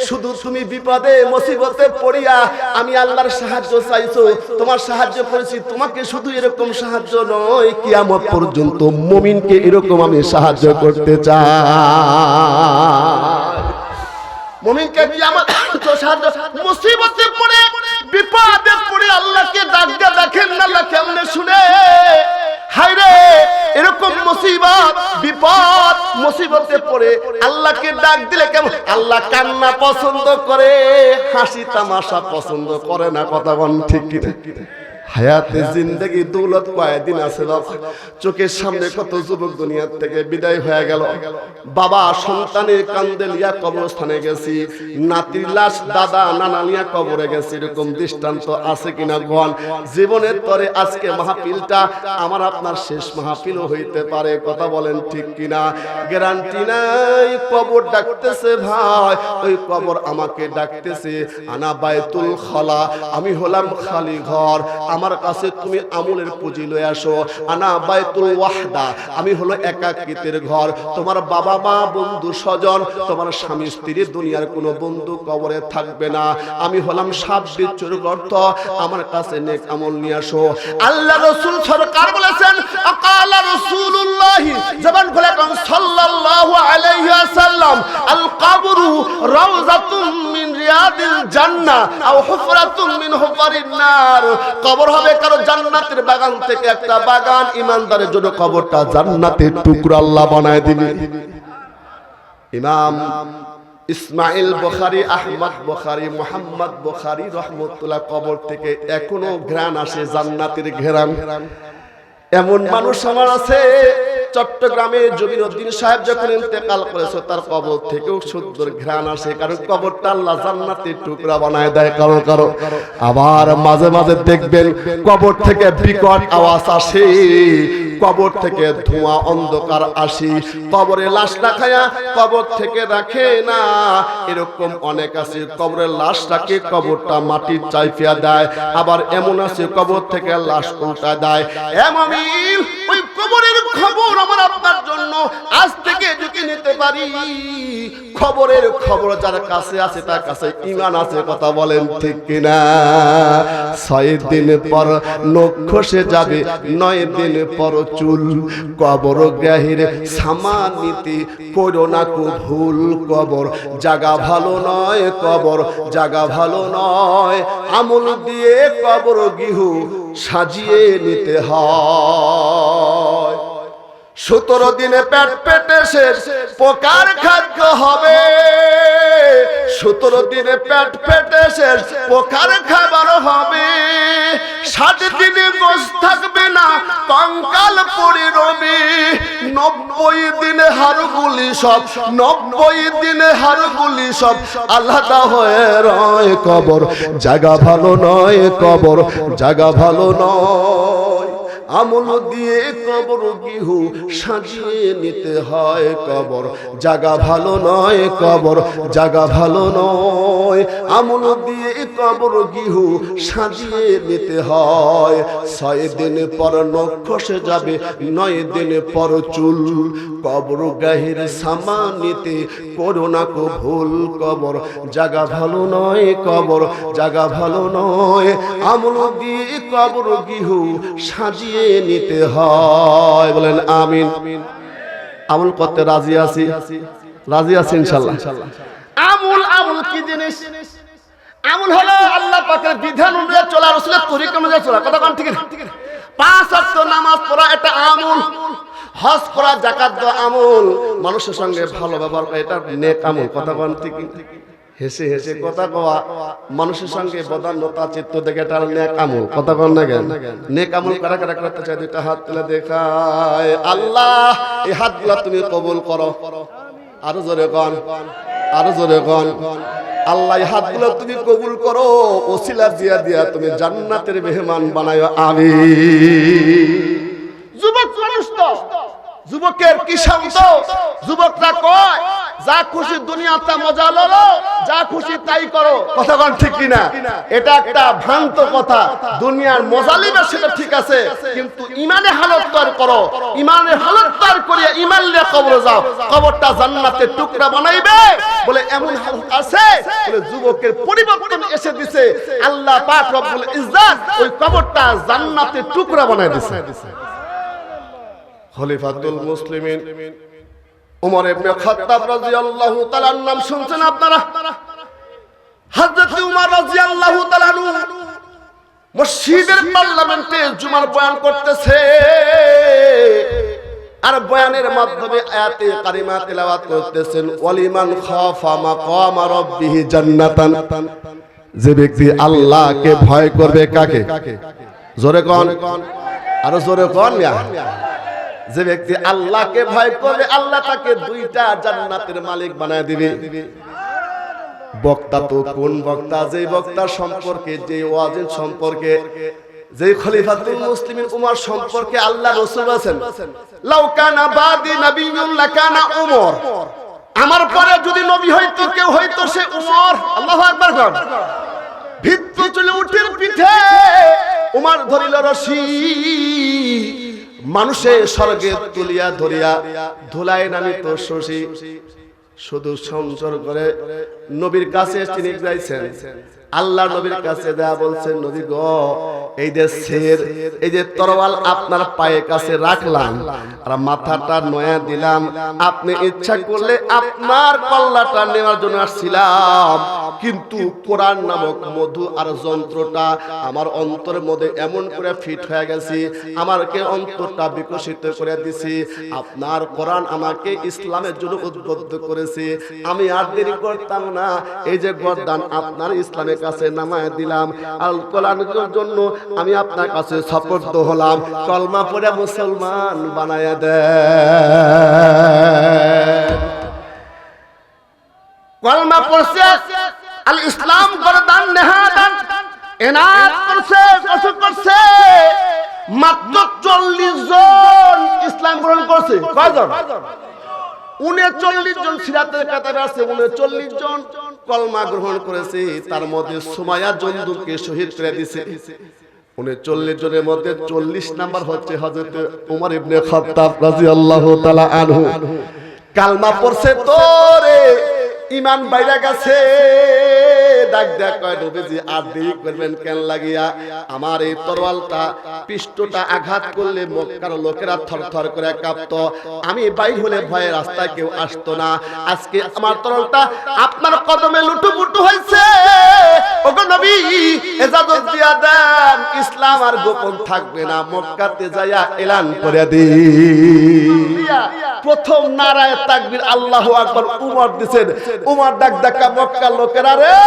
শুধু তুমি বিপদে মুসিবতে পড়িয়া আমি আল্লাহর সাহায্য চাইছো, তোমার সাহায্য করেছি, তোমাকে শুধু এরকম সাহায্য নয়, কিয়ামত পর্যন্ত মুমিনকে এরকম আমি সাহায্য করতে চাই। মুমিনকে কিয়ামত সাহায্য, মুসিবতে পড়ে বিপদে পড়ে আল্লাহকে ডাক দিয়ে দেখেন না আল্লাহ কেমনে শুনে। হায়রে, এরকম মুসিবত বিপদ মুসিবতে পড়ে আল্লাহকে ডাক দিলে কেমন? আল্লাহ কান্না পছন্দ করে, হাসি তামাশা পছন্দ করে না, কথা বল ঠিক কিনা? হায়াতে জিন্দেগি দৌলত কয়েকদিন আছে বাবা। চোখের সামনে কত যুবক দুনিয়ার থেকে বিদায় হয়ে গেল। বাবা সন্তানের কান্দে লিয়া কবরস্থানে গেছি, নাতির লাশ দাদা নানা লিয়া কবরে গেছি, এরকম দৃষ্টান্ত আছে কিনা গণ? জীবনের তরে আজকে মাহফিলটা আমার আপনার শেষ মাহফিলও হইতে পারে, কথা বলেন ঠিক কিনা? গ্যারান্টি নাই। কবর ডাকতেছে ভাই, ওই কবর আমাকে ডাকতেছে। আনা বাইতুল খালা, আমি হলাম খালি ঘর, আমার কাছে তুমি আমলের পুঁজি লয়ে আসো। আনা বাইতুল ওয়াহদা, আমি হলো একাকিত্বের ঘর। তোমার বাবা মা বন্ধু স্বজন, তোমার স্বামী স্ত্রী, দুনিয়ার কোনো বন্ধু কবরে থাকবে না। আমি হলাম সাপ বিচ্ছুর গর্ত, আমার কাছে নেক আমল নিয়ে আসো। আল্লাহ রাসূল সরকার বলেছেন, আকালা রাসূলুল্লাহ, জবান খুলে কোন সাল্লাল্লাহু আলাইহি ওয়াসাল্লাম, আল কবরু রাউযাতুম মিন রিয়াদিল জান্নাহ আও হুফরাতুম মিন হুফারিন নার। কবর হবে কারো জান্নাতের বাগান থেকে একটা বাগান। ইমানদারের জন্য কবরটা জান্নাতের টুকরা আল্লাহ বানায় দিবে। ইমাম ইসমাইল বুখারী, আহমদ বুখারী, মুহাম্মদ বুখারী রহমাতুল্লাহ কবর থেকে এখনো ঘ্রাণ আসে, জান্নাতের ঘ্রাণ। এমন মানুষ আমার আছে, চট্টগ্রামে জমিরউদ্দিন সাহেব যখন ইন্তেকাল করেছে তার কবর থেকেও সুন্দর ঘ্রাণ আসে, কারণ কবরটা আল্লাহ জান্নাতের টুকরা বানায় দেয় কারো কারো। আবার মাঝে মাঝে দেখবেন কবর থেকে বিকট আওয়াজ আসে, কবর থেকে ধোঁয়া অন্ধকার আসে, কবরে লাশ রাখায়া কবর থেকে রাখে না। এরকম অনেক আছে, কবরের লাশ রাখে, কবরটা মাটির চাইফিয়া দেয়। আবার এমন আছে কবর থেকে লাশ উল্টা দেয়। এমন ওই কবরের খবর আমার আপনার জন্য আজ থেকে যদি নিতে পারি, খবরের খবর যার কাছে আছে তার কাছে ঈমান আছে, কথা বলেন ঠিক কিনা? 6 দিন পর নখ খসে যাবে, 9 দিন পর চুল। কবর গ্রাহীর সামানিতি করো না কো ভুল, কবর জায়গা ভালো নয়, কবর জায়গা ভালো নয়। আমল দিয়ে কবর গৃহ সাজিয়ে নিতে হয়। 17 দিনে পেট পেটে শেষ, পোকার খাদ্য হবে। 17 দিনে পেট পেটে শেষ, পোকার খাবার হবে। 60 দিনে গোশ থাকবে না, কঙ্কাল পড়ে রবে। 90 দিনে হাড়গুলি সব, 90 দিনে হাড়গুলি সব আলাদা হয়ে রয়। কবর জায়গা ভালো নয়, কবর জায়গা ভালো নয়। আমল দিয়ে কবর গৃহ সাজিয়ে নিতে হয়, কবর জায়গা ভালো নয়, কবর জায়গা ভালো নয়। আমল দিয়ে কবর গৃহ সাজিয়ে নিতে হয়। 6 দিন পর নখ খসে যাবে, 9 দিন পর চুল। কবর গাহির সামানিতে করো না কো ভুল, কবর জায়গা ভালো নয়, কবর জায়গা ভালো নয়। আমল দিয়ে কবর গৃহ সাজিয়ে নিতে হয়। বলেন আমিন। আমল করতে রাজি আছি, রাজি আছি ইনশাআল্লাহ। আমল, আমল কি জিনিস? আমল হলো আল্লাহ পাকের বিধান অনুযায়ী চলা, রাসূলের তরিকা অনুযায়ী চলা, কথা কোন ঠিক না? 5 ওয়াক্ত নামাজ পড়া এটা আমল, হজ করা, যাকাত দেওয়া আমল, মানুষের সঙ্গে ভালো ব্যবহার করা এটা নেক আমল, কথা কোন ঠিক? হেসে হেসে কথা কওয়া, মানুষের সঙ্গে বদান্যতা চিত্ত দেখে এটা নেক আমল, কথা বল না কেন? নেক আমল কারা কারা করতে চাই? দুইটা হাত তুলে দেখায়। আল্লাহ এই হাতগুলো তুমি কবুল করো। আরো জোরে কোন, আরো জোরে কোন। আল্লাহ এই হাতগুলো তুমি কবুল করো, ওসিলা দিয়া দিয়া তুমি জান্নাতের মেহমান বানায়ো, আমিন। যুবক মানুষ তো, যুবকের কি শব্দ? যুবকরা কয় যা খুশি দুনিয়াতে মজা ললো, যা খুশি তাই করো, কথা কোন ঠিক কিনা? এটা একটা ভ্রান্ত কথা। দুনিয়ার মজা লিবে সেটা ঠিক আছে, কিন্তু ইমানে হালত তৈরি করো। ইমানে হালত তৈরি করিয়া ইমান নিয়ে কবরে যাও, কবরটা জান্নাতের টুকরা বানাইবে। বলে এমন হালত আছে, বলে যুবকের পরিবর্তন এসে দিছে, আল্লাহ পাক রব্বুল ইজ্জত ওই কবরটা জান্নাতের টুকরা বানাই দিছে। খলিফাতুল মুসলিমিন ওমর ইবনে খাত্তাব রাদিয়াল্লাহু তাআলার নাম শুনছেন আপনারা? হযরত ওমর রাদিয়াল্লাহু তাআলা মসজিদের পার্লামেন্টে জুমার বয়ান করতেছে, আর বয়ানের মাধ্যমে আয়াতে কারিমা তেলাওয়াত করতেছেন। ওয়ালিমান খাফা মাকাম রাব্বিহি জান্নাতান, যে ব্যক্তি আল্লাহকে ভয় করবে, কাকে? জোরে কোন, আরো জোরে কোন। যে ব্যক্তি আল্লাহকে ভয় করবে, আল্লাহ তাকে 2টা জান্নাতের মালিক বানায় দিবে। বক্তা তো কোন বক্তা? যে বক্তা সম্পর্কে, যে ওয়াজিজ সম্পর্কে, যে খলিফাতুল মুসলিমিন উমর সম্পর্কে আল্লাহ রাসূল বলেছেন, লাউ কানা বাদি নাবিয়্যুন লাকানা উমর, আমার পরে যদি নবী হইতো কেউ হইতো সে উমর। আল্লাহু আকবার। ভিত্তি চলে উঠের পিঠে উমর ধরিল রশি, মানুষে স্বর্গে তুলিয়া ধরিয়া ধুলাই নামিত শশী, শুধু সঞ্চর করে নবীর কাছে তিনি যাইছেন। আল্লাহ নবীর কাছে দেয়া বলছেন, নবী গো, এই যে শের, এই যে তরোয়াল আপনার পায়ের কাছে রাখলাম আর মাথাটা নয়া দিলাম, আপনি ইচ্ছা করলে আপনার কল্লাটা নেওয়ার জন্য আসছিলাম, কিন্তু কোরআন নামক মধু আর যন্ত্রটা আমার অন্তরের মধ্যে এমন করে ফিট হয়ে গেছে, আমাকে অন্তরটা বিকশিত করে দিছি। আপনার কোরআন আমাকে ইসলামের জন্য উদ্বুদ্ধ করেছে, আমি আর দেরি করতাম না, এই যে গর্দান আপনার ইসলামের কাছে নামায় দিলাম, আল কোরআনের জন্য আমি আপনার কাছে সুপর্দ হলাম, কলমা পড়ে মুসলমান বানায়া দেন। কলমা পড়ছে, আল ইসলাম গর্দান নেহাদান এনাত করছে, কসম করছে, মাত্র 40 জন ইসলাম গ্রহণ করছে। কয়জন? 39 জন সিরাতের কাতারে আছে, 39 জন কলমা গ্রহণ করেছে। তার মধ্যে সুমাইয়া জন্দুকে শহীদ করে দিয়েছে। 39 জনের মধ্যে 40 নাম্বার হচ্ছে হযরত ওমর ইবনে খাত্তাব রাদিয়াল্লাহু তাআলা আনহু। কালমা পড়ছে, তোরে ঈমান বাইরা গেছে, ডাক ডাক কয়, নবীজি আর দেরি করবেন কেন লাগিয়া? আমার এই তরোয়ালটা পিষ্টটা আঘাত করলে মক্কার লোকেরা থরথর করে কাঁপতো, আমি বাইর হলে ভয়ে রাস্তায় কেউ আসতো না। আজকে আমার তরোয়ালটা আপনার কদমে লুটুপুটু হয়েছে, ওগো নবী ইজাজত দিয়া দেন, ইসলাম আর গোপন থাকবে না, মক্কাতে যাইয়া এলান করে দিন। প্রথম নারায়ে তাকবীর আল্লাহু আকবার উমর দিবেন। উমর ডাক ডাকা, মক্কার লোকেরা রে,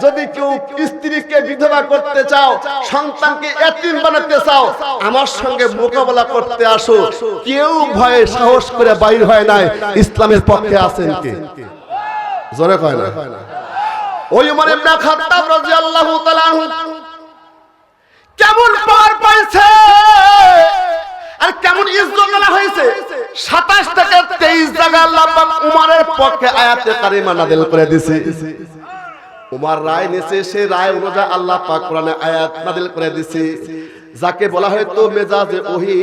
যদি কেউ স্ত্রীকে বিধবা করতে চাও, সন্তানকে এতিম বানাতে চাও, আমার সঙ্গে মোকাবেলা করতে আসো। কেউ ভয়ে সাহস করে বাইর হয় নাই। ইসলামের পক্ষে আছেন কে? জোরে কয় না। ওই উমর ইবনে খাত্তাব রাদিয়াল্লাহু তাআলা আনহু কেমন পার পাইছে আর কেমন ইজ্জত হয়েছে। 27 থেকে 23 জায়গা আল্লাহ পাক উমরের পক্ষে আয়াতে কারিমা নাযিল করে দিয়েছে। উমর রায় নিছে, সেই রায় অনুযায়ী আল্লাহ পাক কোরআনে আয়াত নাযিল করে দিয়েছে। যাকে বলা হয়তো মেজাজে ওহী,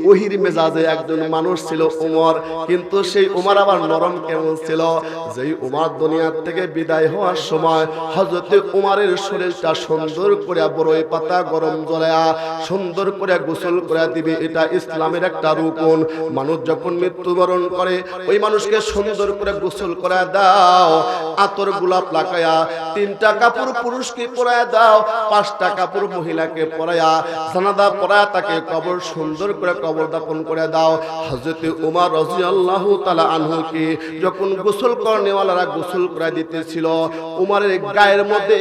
ওহির মেজাজে একজন মানুষ ছিল উমর, কিন্তু সেই উমর আবার নরম কেমন ছিল, যেই উমর দুনিয়া থেকে বিদায় হওয়ার সময় হযরত উমরের শরীরটা সুন্দর করে বড়ই পাতা গরম জলায়া সুন্দর করে গোসল করে দিবে। এটা ইসলামের একটা রুকন। মানুষ যখন মৃত্যুবরণ করে, ওই মানুষকে সুন্দর করে গোসল করে দাও, আতর গোলাপ লাগায়া, 3টা কাপড় পুরুষকে পরায়া দাও, 5টা কাপড় মহিলাকে পরায়া, জানাজা পড়া তাকে কবর সুন্দর করে কবর দাফন করে দাও। হযরত উমর রাদিয়াল্লাহু তাআলা আনহুকে যখন গোসল করনেওয়ালারা গোসল করে দিতেছিল, উমরের গায়ের মধ্যে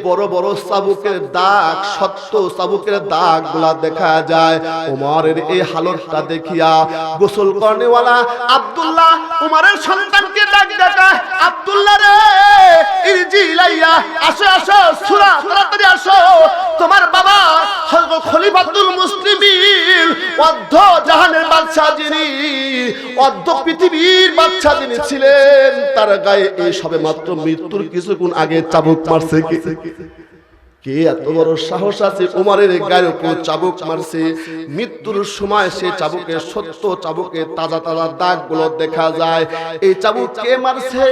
বড় বড় চাবুকের দাগ, শক্ত চাবুকের দাগগুলা দেখা যায়। উমরের এই হালতটা দেখিয়া গোসল করনেওয়ালা আব্দুল্লাহ উমরের সন্তানকে ডাক ডাকা, আব্দুল্লাহ রে, ইরজি ইলাইয়া, আসো আসো, সূরা তাড়াতাড়ি আসো, তোমার বাবা খলিফাতুল মুসলিমিন, অর্ধ জাহানের বাদশা যিনি, অর্ধ পৃথিবীর বাদশা যিনি ছিলেন, তার গায়ে এই সবে মাত্র মৃত্যুর কিছুক্ষণ আগে চাবুক মারছে। কে এত বড় সাহস আছে উমরের গায়ের উপর চাবুক মারছে? মৃত্যুর সময় সে চাবুকের সত্য চাবুকে তাজা তাজা দাগগুলো দেখা যায়। এই চাবুক কে মারছে?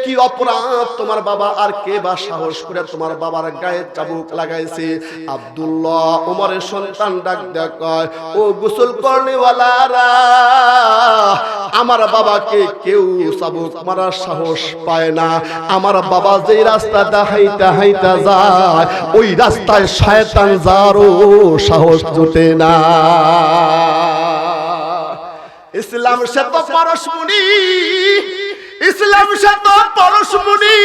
কি অপরাধ তোমার বাবা, আর কে বা সাহস করে তোমার বাবার গায়ে চাবুক লাগাইছে? আব্দুল্লাহ উমরের সন্তান ডাক দেয়া কয়, ও গোসল করনেওয়ালারা, আমার বাবাকে কেউ চাবুক মারার সাহস পায় না। আমার বাবা যেই রাস্তাটা হাইটা হাইটা যায়, ওই রাস্তায় শয়তান যারও সাহস জোটে না। ইসলাম সে তো পরশমণি, ইসলাম সে তো পরশমণি,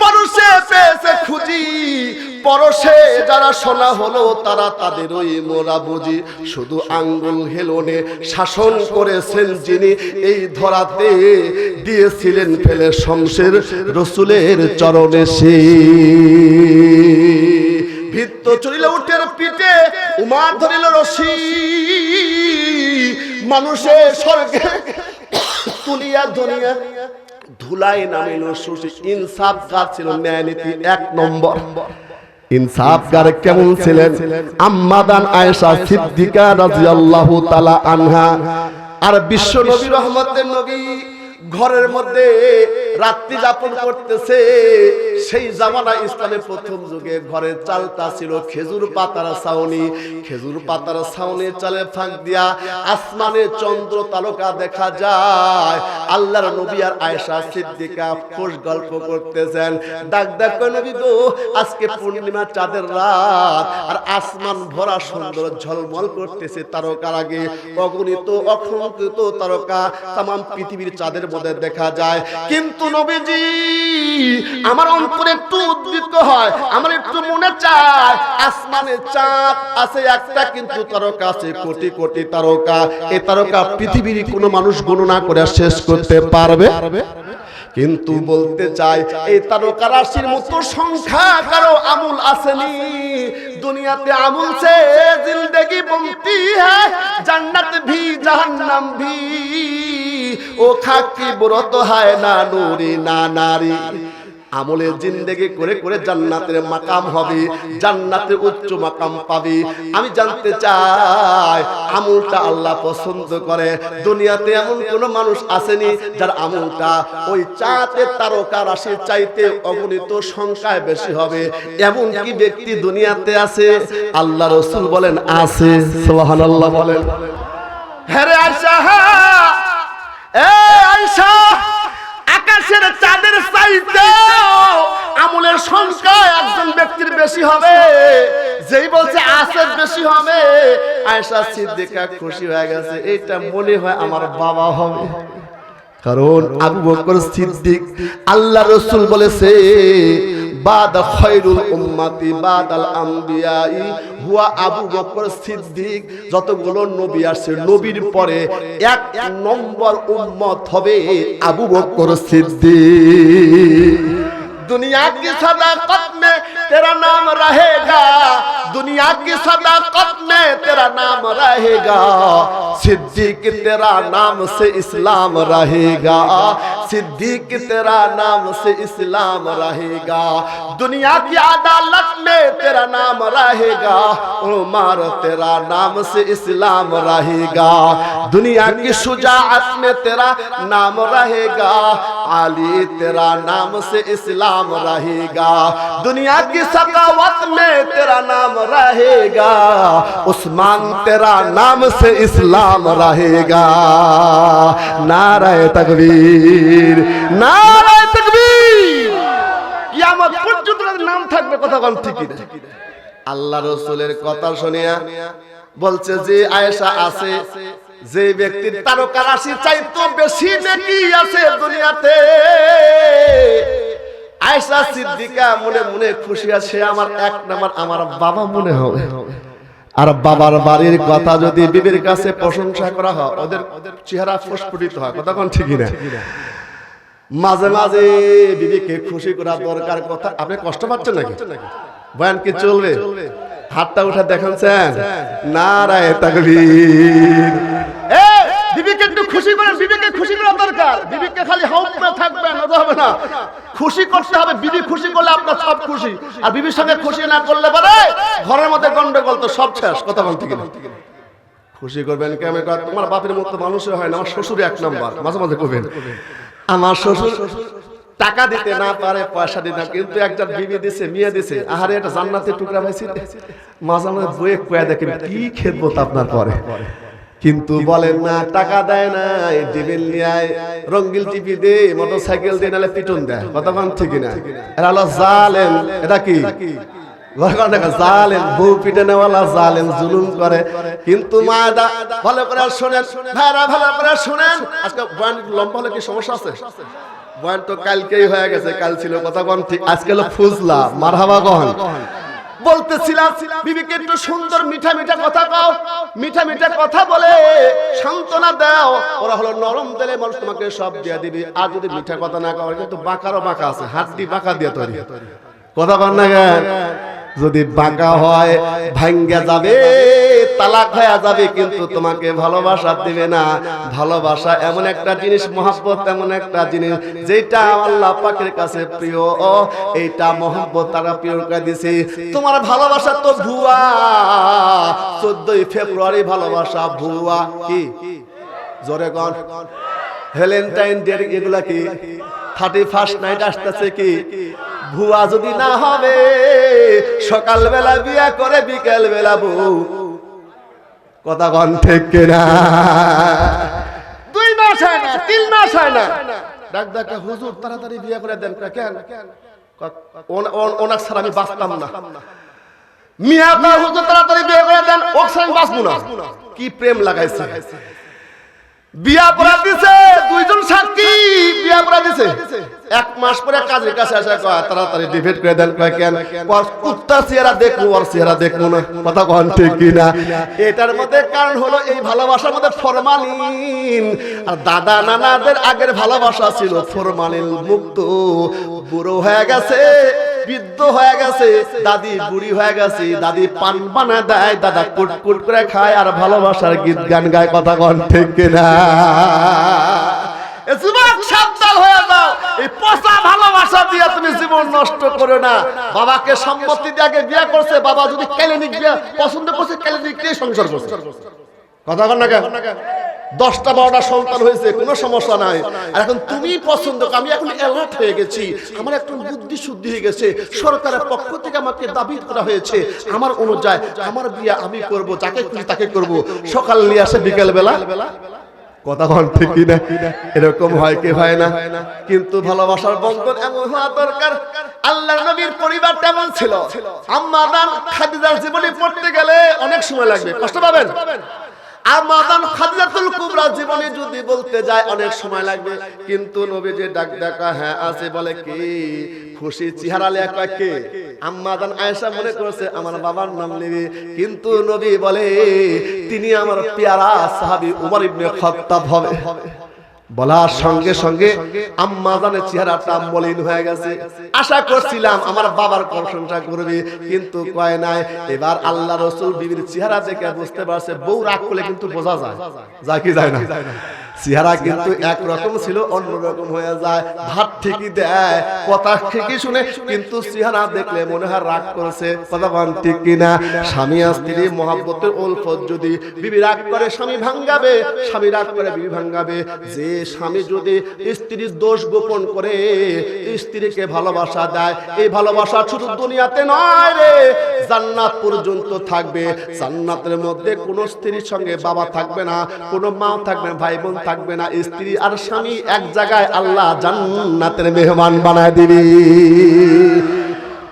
পরশে পেয়েছে খুঁজি, পরশে যারা শোনা হলো তারা তাদের ওই মোরা বুঝি। শুধু আঙ্গুল হেলনে শাসন করেছেন যিনি, এই ধরাতে দিয়েছিলেন ফেলে শমশের রসুলের চরণে। সে ভিত্ত চলিল উটের পিঠে, উমর ধরিল রশি, মানুষের স্বর্গে তুলিয়া ধরিয়া ধুলাই নামিল শশী। ইনসাফ কাজ ছিল, ন্যায় নীতি 1 নম্বর। ইনসাফগার কেমন ছিলেন? আম্মাদান আয়েশা সিদ্দিকা রাদিয়াল্লাহু তাআলা আনহা। আর বিশ্ব নবী রহমতের নবী ঘরের মধ্যে রাত্রি যাপন করতেছে। সেই জামানা ইসলামের প্রথম যুগে ঘরের চালটা ছিল খেজুর পাতার ছাউনি। খেজুর পাতার ছাউনি চালে ফাঁক দিয়া আসমানে চন্দ্র তারকা দেখা যায়। আল্লাহর নবী আর আয়েশা সিদ্দিকা খোশ গল্প করতেছেন। ডাক ডাক করে, নবী গো, আজকে পূর্ণিমা চাঁদের রাত, আর আসমান ভরা সুন্দর ঝলমল করতেছে তারকার আগে। অগণিত অসংখ্য তারকা তাম পৃথিবীর চাঁদের মধ্যে দেখা যায়। কিন্তু নবীজি, আমার অন্তরে একটু উদ্বিগ্ন হয়, আমার একটু মনে চায়, আসমানে চাঁদ আছে একটা, কিন্তু তারকা আছে কোটি কোটি তারকা। এই তারকা পৃথিবীর কোনো মানুষ গণনা করে শেষ করতে পারবে? কিন্তু বলতে চাই, এই তারকা রাশির মতো সংখ্যা কারো আমল আসেনি। দুনিয়াতে আমল সে জিंदगी बनती है, जन्नत भी जहन्नम भी, ও খাকি ব্রত হয় না নুরি না নারী। আমলের জিন্দেগি করে করে জান্নাতের মাকাম হবে, জান্নাতের উচ্চ মাকাম পাবি। আমি জানতে চাই, আমলটা আল্লাহ পছন্দ করে। দুনিয়াতে এমন কোন মানুষ আসেনি যার আমলটা ওই চাঁদের তারকা রাশির চাইতে অগণিত সংখ্যায় বেশি হবে। এমন কি ব্যক্তি দুনিয়াতে আছে? আল্লাহ রাসূল বলেন আছে। সুবহানাল্লাহ বলেন। হ্যাঁ রে আয়েশা, আয়েশা, আকাশের চাঁদের চাইতে আমলের সংখ্যা একজন ব্যক্তির বেশি হবে। যেই বলছে আসের বেশি হবে, আয়েশা সিদ্দিকা খুশি হয়ে গেছে। এটা মনে হয় আমার বাবা হবে। কারণ আবু বকর সিদ্দিক, আল্লাহ রাসূল বলেছে, বাদ খায়রুল উম্মতি বাদাল আমবিয়াই হুয়া আবু বকর সিদ্দিক। যতগুলো নবী আসে, নবীর পরে এক নম্বর উম্মত হবে আবু বকর সিদ্দিক। दुनिया की सदाकत में तेरा नाम रहेगा, दुनिया की सदाकत में तेरा नाम रहेगा, सिद्दीक तेरा नाम से इस्लाम रहेगा, सिद्दीक तेरा नाम से इस्लाम रहेगा, दुनिया की अदालत में तेरा नाम रहेगा, उमर तेरा नाम से इस्लाम रहेगा, दुनिया की शुजाअत में तेरा नाम रहेगा, अली तेरा नाम से इस्लाम रहेगा, दुनिया की सकावत में तेरा नाम रहेगा, उस्मान तेरा नाम से इस्लाम रहेगा। नारे तकबीर, नारे तकबीर। কিয়ামত পর্যন্ত নাম থাকবে। কথা কোন ঠিক না? আল্লাহ রাসূলের কথা শুনিয়া বলছে যে আয়েশা আছে, যে ব্যক্তির তারকা রাশি চাইতো বেশি নেকি আছে দুনিয়াতে, আয়েশা সিদ্দিকা মনে মনে খুশি আছে। আমার এক নাম্বার আমার বাবা মনে হবে। আর বাবার বাড়ির কথা যদি বিবির কাছে প্রশংসা করা হয়, ওদের চেহারা প্রস্ফুটিত হয়। কথা কোন ঠিক না? মাঝে মাঝে বিবিকে খুশি করা দরকার। কথা আপনি কষ্ট পাচ্ছেন নাকি? বয়ান কি চলবে? হাতটা উঠে দেখাচ্ছেন। নারায়ে তাকবীর। বিবিকে একটু খুশি করেন, বিবিকে খুশি করা দরকার। বিবিকে খালি হাউপে থাকবেন না, হবে না। খুশি করতে হবে। বিবি খুশি করলে আপনার সব খুশি। আর বিবির সঙ্গে খুশি না করলে পরে ঘরের মধ্যে গন্ডগোল, তো সব শেষ। কথা বলতে গেলে খুশি করবেন কেমন? তোমার বাপের মতো মানুষই হয় না। আমার শ্বশুর এক নম্বর। মাঝে মাঝে করবেন, আমার শ্বশুর টাকা দিতে না পারে, পয়সা দিতে, কিন্তু একজন বিবি দিছে, মেয়ে দিছে, আহারে এটা জান্নাতের টুকরা পাইছি। মাঝে মাঝে বইয়ে কয়া দেখেন কি খেদমত আপনার পরে। কিন্তু বলেন না, টাকা দেয় না, টিভিল নিয়ে রঙ্গিল টিভি দে, মোটরসাইকেল দিয়ে, নাহলে পিটন দেয়। কথা কোন ঠিক না? এরা হলো জালেম। এটা কি জালেম? বউ পিটে নেওয়ালা জালেম, জুলুম করে। কিন্তু মায়েরা ভালো করে শোনেন, ভাইরা ভালো করে শোনেন। আজকে বয়ান লম্বা হলে কি সমস্যা আছে? বয়ান তো কালকেই হয়ে গেছে, কাল ছিল। কথা কোন ঠিক? আজকে হলো ফুজলা। মারহাবা কহন। বলতেছিলাম বিবিকে একটু সুন্দর মিঠা মিঠা কথা কও, মিঠা মিঠা কথা বলে সান্ত্বনা দাও। ওরা হলো নরম দিলে মানুষ তোমাকে সব দিয়ে দিবে। আর যদি মিঠা কথা না কও, কিন্তু বাঁকারও বাঁকা আছে, হাত দিয়ে বাঁকা দিয়ে তৈরি। কথা বল না কেন? যদি বাঁকা হয় ভাঙ্গা যাবে, তালাক হয়ে যাবে, কিন্তু তোমাকে ভালোবাসা দিবে না। ভালোবাসা এমন একটা জিনিস, মহব্বত এমন একটা জিনিস যেটা আল্লাহ পাকের কাছে প্রিয়। এইটা মহব্বত তারা প্রিয় করে দিছে। তোমার ভালোবাসা তো ভুয়া। 14 ফেব্রুয়ারি ভালোবাসা ভুয়া। কি জোরে কোন? ভ্যালেন্টাইন ডে এগুলা কি? 31st নাইট আসতেছে কি? ভুয়া। যদি না হবে সকালবেলা বিয়া করে বিকেল বেলা বউ। কথা কোন ঠিক কিনা? 2 মাস হয় না, 3 মাস হয় না, ডাক ডাকা হুজুর তাড়াতাড়ি বিয়া করে দেন। কেন? ওনার ছাড়া আমি বাঁচতাম না। মিয়া কা হুজুর তাড়াতাড়ি বিয়া করে দেন, ওর ছাড়া আমি বাঁচবো না। কি প্রেম লাগাইছে! বিয়া পড়া দিছে, 2 জন সাক্ষী বিয়া পড়া দিছে। 1 মাস পরে কাজের কাছে আসা কয় তাড়াতাড়ি ডিভেট করে দেন। কয় কেন? কুত্তা চেহারা দেখবো আর চেহারা দেখবো না। কথা কোন ঠিক কিনা? এটার মধ্যে কারণ হলো এই ভালোবাসার মধ্যে ফরমালিন। আর দাদা নানাদের আগের ভালোবাসা ছিল ফরমালিন মুক্ত। বুড়ো হয়ে গেছে, বৃদ্ধ হয়ে গেছে, দাদি বুড়ি হয়ে গেছে, দাদি পান বানা দেয়, দাদা কুট কুট করে খায় আর ভালোবাসার গীত গান গায়। কথা কোন ঠিক কিনা? যুবক সাবধান হয়ে যাও, এই পচা ভালোবাসা দিয়ে তুমি জীবন নষ্ট করো না। বাবাকে সম্মতি দিয়ে বিয়ে করছে, বাবা যদি ক্যালেনিক বিয়ে পছন্দ করছে, ক্যালেনিক দিয়ে সংসার করছে। কথা বল না কেন? 10টা 12টা সন্তান হয়েছে, কোনো সমস্যা নাই। আর এখন তুমি পছন্দ, আমি এখন অ্যালার্ট হয়ে গেছি, আমার একটু বুদ্ধি শুদ্ধি হয়ে গেছে, সরকারের পক্ষ থেকে আমাকে দাবি করা হয়েছে, আমার অনুযায়ী আমার বিয়ে আমি করব, যাকে খুশি তাকে করব। সকাল নিয়ে আসে বিকেল বেলা। কথা বল ঠিক কিনা? এরকম হয় কি হয় না? কিন্তু ভালোবাসার বন্ধন এমন হওয়া দরকার। আল্লাহর নবীর পরিবার তেমন ছিল। আম্মা জান খাদিজার জীবনী পড়তে গেলে অনেক সময় লাগবে, কষ্ট পাবেন। আর মাদান খাদিজাতুল কুবরা জীবনে যদি বলতে যায় অনেক সময় লাগবে। কিন্তু নবী যে ডাক ডাকা হ্যাঁ আছে, বলে কি খুশি চেহারা লেখা কে? আম্মা জান আয়েশা মনে করেছে আমার বাবার নাম নেবে, কিন্তু নবী বলে তিনি আমার পেয়ারা সাহাবী উমর ইবনে খাত্তাব হবে। বলার সঙ্গে সঙ্গে আম্মা জানের চেহারাটা মলিন হয়ে গেছে। আশা করছিলাম আমার বাবার প্রশংসা করবে, কিন্তু কয় নাই। এবার আল্লাহ রাসূল বিবির চেহারা দেখে বুঝতে পারছে বউ রাগ করলে কিন্তু বোঝা যায়, যায় কি যায় না? চেহারা কিন্তু একরকম ছিল, অন্যরকম হয়ে যায়। ভাত ঠিকই দেয়, কথা ঠিকই শুনে, কিন্তু চেহারা দেখলে মনে হয় রাগ করেছে। কথা বল ঠিক কিনা? স্বামী আর স্ত্রী মহব্বতের উলফত যদি বিবি রাগ করে স্বামী ভাঙাবে, স্বামী রাগ করে বিবি ভাঙাবে। যে স্বামী যদি স্ত্রীর দোষ গোপন করে স্ত্রীকে ভালোবাসা দেয়, এই ভালোবাসা শুধু দুনিয়াতে নয় রে, জান্নাত পর্যন্ত থাকবে। জান্নাতের মধ্যে কোন স্ত্রীর সঙ্গে বাবা থাকবে না, কোন মা থাকবে না, ভাই বোন থাকবে না। স্ত্রী আর স্বামী এক জায়গায় আল্লাহ জান্নাতের মেহমান বানায় দিবে।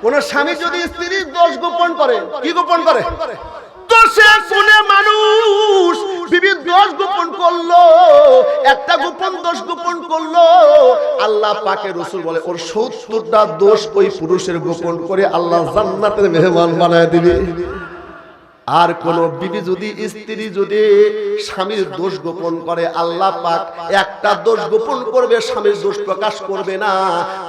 কোন স্বামী যদি স্ত্রীর দোষ গোপন করে, কি গোপন করে? দোষে গুণে মানুষ বিবির দোষ গোপন করলো, একটা গোপন দোষ গোপন করলো, আল্লাহ পাকে রাসূল বলে ওর 70টা দোষ ওই পুরুষের গোপন করে আল্লাহ জান্নাতের মেহমান বানায় দিবে। আর কোন বিবি যদি স্ত্রী যদি স্বামীর দোষ গোপন করে, আল্লাহ পাক একটা দোষ গোপন করবে, স্বামীর দোষ প্রকাশ করবে না,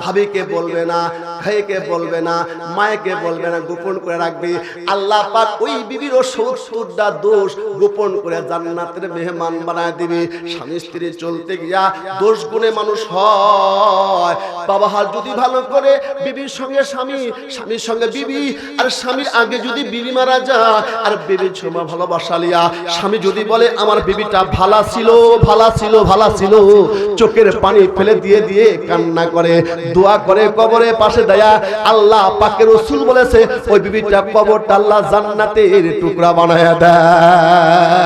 ভাবিকে বলবে না, ভাইকে বলবে না, মায়েকে বলবে না, গোপন করে রাখবে। আল্লাহ পাক ওই বিবিরও 70টা দোষ গোপন করে জান্নাতের মেহমান বানায় দিবে। স্বামী স্ত্রী চলতে গিয়া দোষ গুণে মানুষ হয়। বাবা হাল যদি ভালো করে বিবির সঙ্গে স্বামী, স্বামীর সঙ্গে বিবি, আর স্বামীর আগে যদি বিবি মারা যায়, আর বিবির সমা ভালোবাসা লিয়া স্বামী যদি বলে আমার বিবিটা ভালো ছিল, ভালো ছিল, ভালো ছিল, চোখের পানি ফেলে দিয়ে দিয়ে কান্না করে, দোয়া করে কবরের পাশে দেয়া। আল্লাহ পাকের রাসূল বলেছে ওই বিবিটা কবরটা আল্লাহ জান্নাতের টুকরা বানায়া দেয়।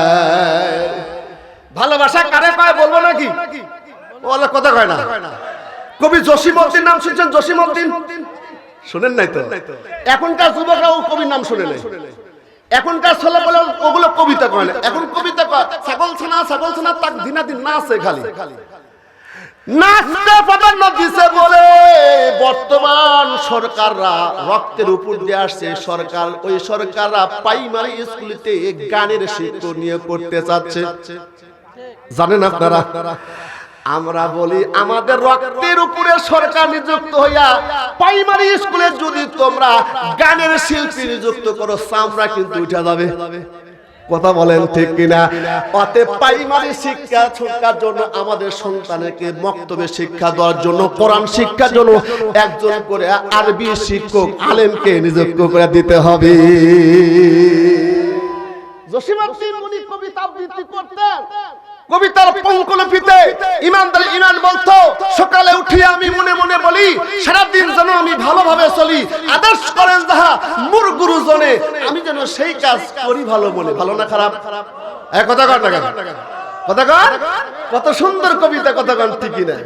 ভালোবাসা কারে কয় বলবো নাকি? ওলা কথা কয় না। কবি জসিমউদ্দিন নাম শুনছেন? জসিমউদ্দিন শুনেন নাই তো? এখনকার যুবকরাও কবির নাম শুনে নাই। এখনকার ছেলে বলে ওগুলো কবিতা কয় না, এখন কবিতা কয় ছাগল ছানা, ছাগল ছানা তাক দিনাদিন নাচে, খালি নাচতে প্রাধান্য দিছে বলে বর্তমান সরকাররা রক্তের উপর দিয়ে আসছে। সরকার ওই সরকাররা প্রাইমারি স্কুলেতে গানের শিক্ষক নিয়োগ করতে চাচ্ছে, জানেন আপনারা? আমরা বলি আমাদের রক্তের উপরে সরকার নিযুক্ত হইয়া প্রাইমারি স্কুলে যদি তোমরা গানের শিল্পী নিযুক্ত করো চামড়া কিন্তু উঠে যাবে। কথা বলেন ঠিক কিনা? অতএব প্রাইমারি শিক্ষা ছোটকার জন্য আমাদের সন্তানকে মক্তবে শিক্ষা দেওয়ার জন্য, কোরআন শিক্ষার জন্য একজন করে আরবি শিক্ষক আলেমকে নিযুক্ত করে দিতে হবে। জসিমউদ্দিন উনি কবিতা আবৃত্তি করতেন। কবিতার পঙ্কলিপিতে ইমানদার ইমান বলতো, সকালে উঠে আমি মনে মনে বলি সারা দিন যেন আমি ভালোভাবে চলি, আদর্শ করেন যাহা মোর গুরুজনে, আমি যেন সেই কাজ করি ভালো মনে। ভালো না খারাপ? এক কথা কর না কেন? কথা কর। কত সুন্দর কবিতা, কথা কন ঠিক না?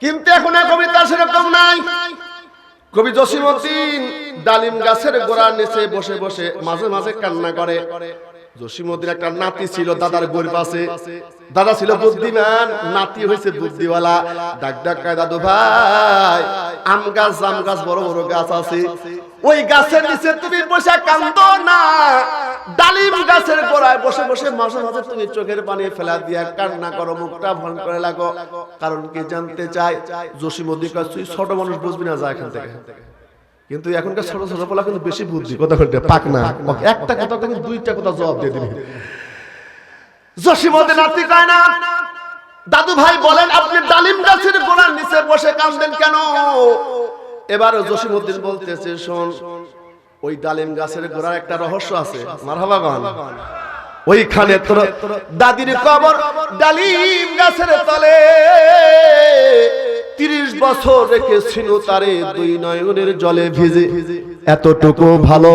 কিন্তু এখন এই কবিতা সেরকম নাই। কবি জসিমউদ্দিন ডালিম গাছের গোড়ার নিচে বসে বসে মাঝে মাঝে কান্না করে। জসিমউদ্দিন একটা নাতি ছিল দাদার গোর পাশে। দাদা ছিল বুদ্ধিমান, নাতি হয়েছে বুদ্ধিওয়ালা। ডাক ডাক কয়, দাদু ভাই আম গাছ জাম গাছ বড় বড় গাছ আছে, ওই গাছের নিচে তুমি বসে কান্দো না, ডালিম গাছের গোড়ায় বসে বসে মাঝে মাঝে তুমি চোখের পানি ফেলা দিয়া কান্না করো, মুখটা ভন করে লাগো। কারণ কি জানতে চাই? জসিমউদ্দিন কয়, তুই ছোট মানুষ বুঝবি না, যা এখান থেকে। কিন্তু এখনকার ছোট ছোট পোলা কিন্তু বেশি বুদ্ধি, কথা বলতে পাক না, একটা কথা কিন্তু দুইটা কথা জবাব দিয়ে দিবি। জসিমউদ্দিন নাতি কয় না, দাদু ভাই বলেন আপনি ডালিম গাছের গোড়ার নিচে বসে কাঁদেন কেন? এবার জসিমউদ্দিন বলতেছে, শোন, ওই ডালিম গাছের গোড়ার একটা রহস্য আছে। মারহাবা গান। ওইখানে তোর দাদির কবর, ডালিম গাছের তলে 30 বছর রেখেছিল তারে, দুই নয়নের জলে ভিজে, এতটুকু ভালো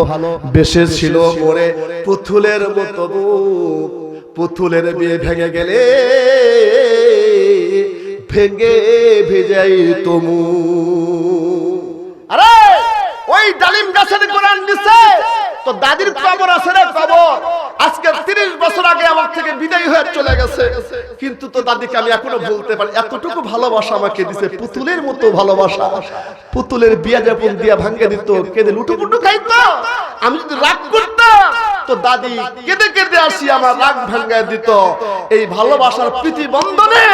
বেশে ছিল মোরে, পুতুলের মতো মুখ, পুতুলের বিয়ে ভেঙে গেলে ভেঙে ভেজাই তমু। আরে ওই ডালিম গাছের গোড়ার নিচে তো দাদির কবর আছে রে, কবর। আজকে 30 বছর আগে আমার থেকে বিদায় হয়ে চলে গেছে, কিন্তু তো দাদিকে আমি এখনো বলতে পারি, এতটুকু ভালোবাসা আমাকে দিছে, পুতুলের মতো ভালোবাসা। পুতুলের বিয়া যখন দিয়া ভাঙ্গে দিত, কেঁদে লুটুপুটু খাইতো। আমি যদি রাগ করতাম তো দাদি কেঁদে কেঁদে আসি আমার রাগ ভাঙ্গায় দিত। এই ভালোবাসার প্রীতি বন্ধনে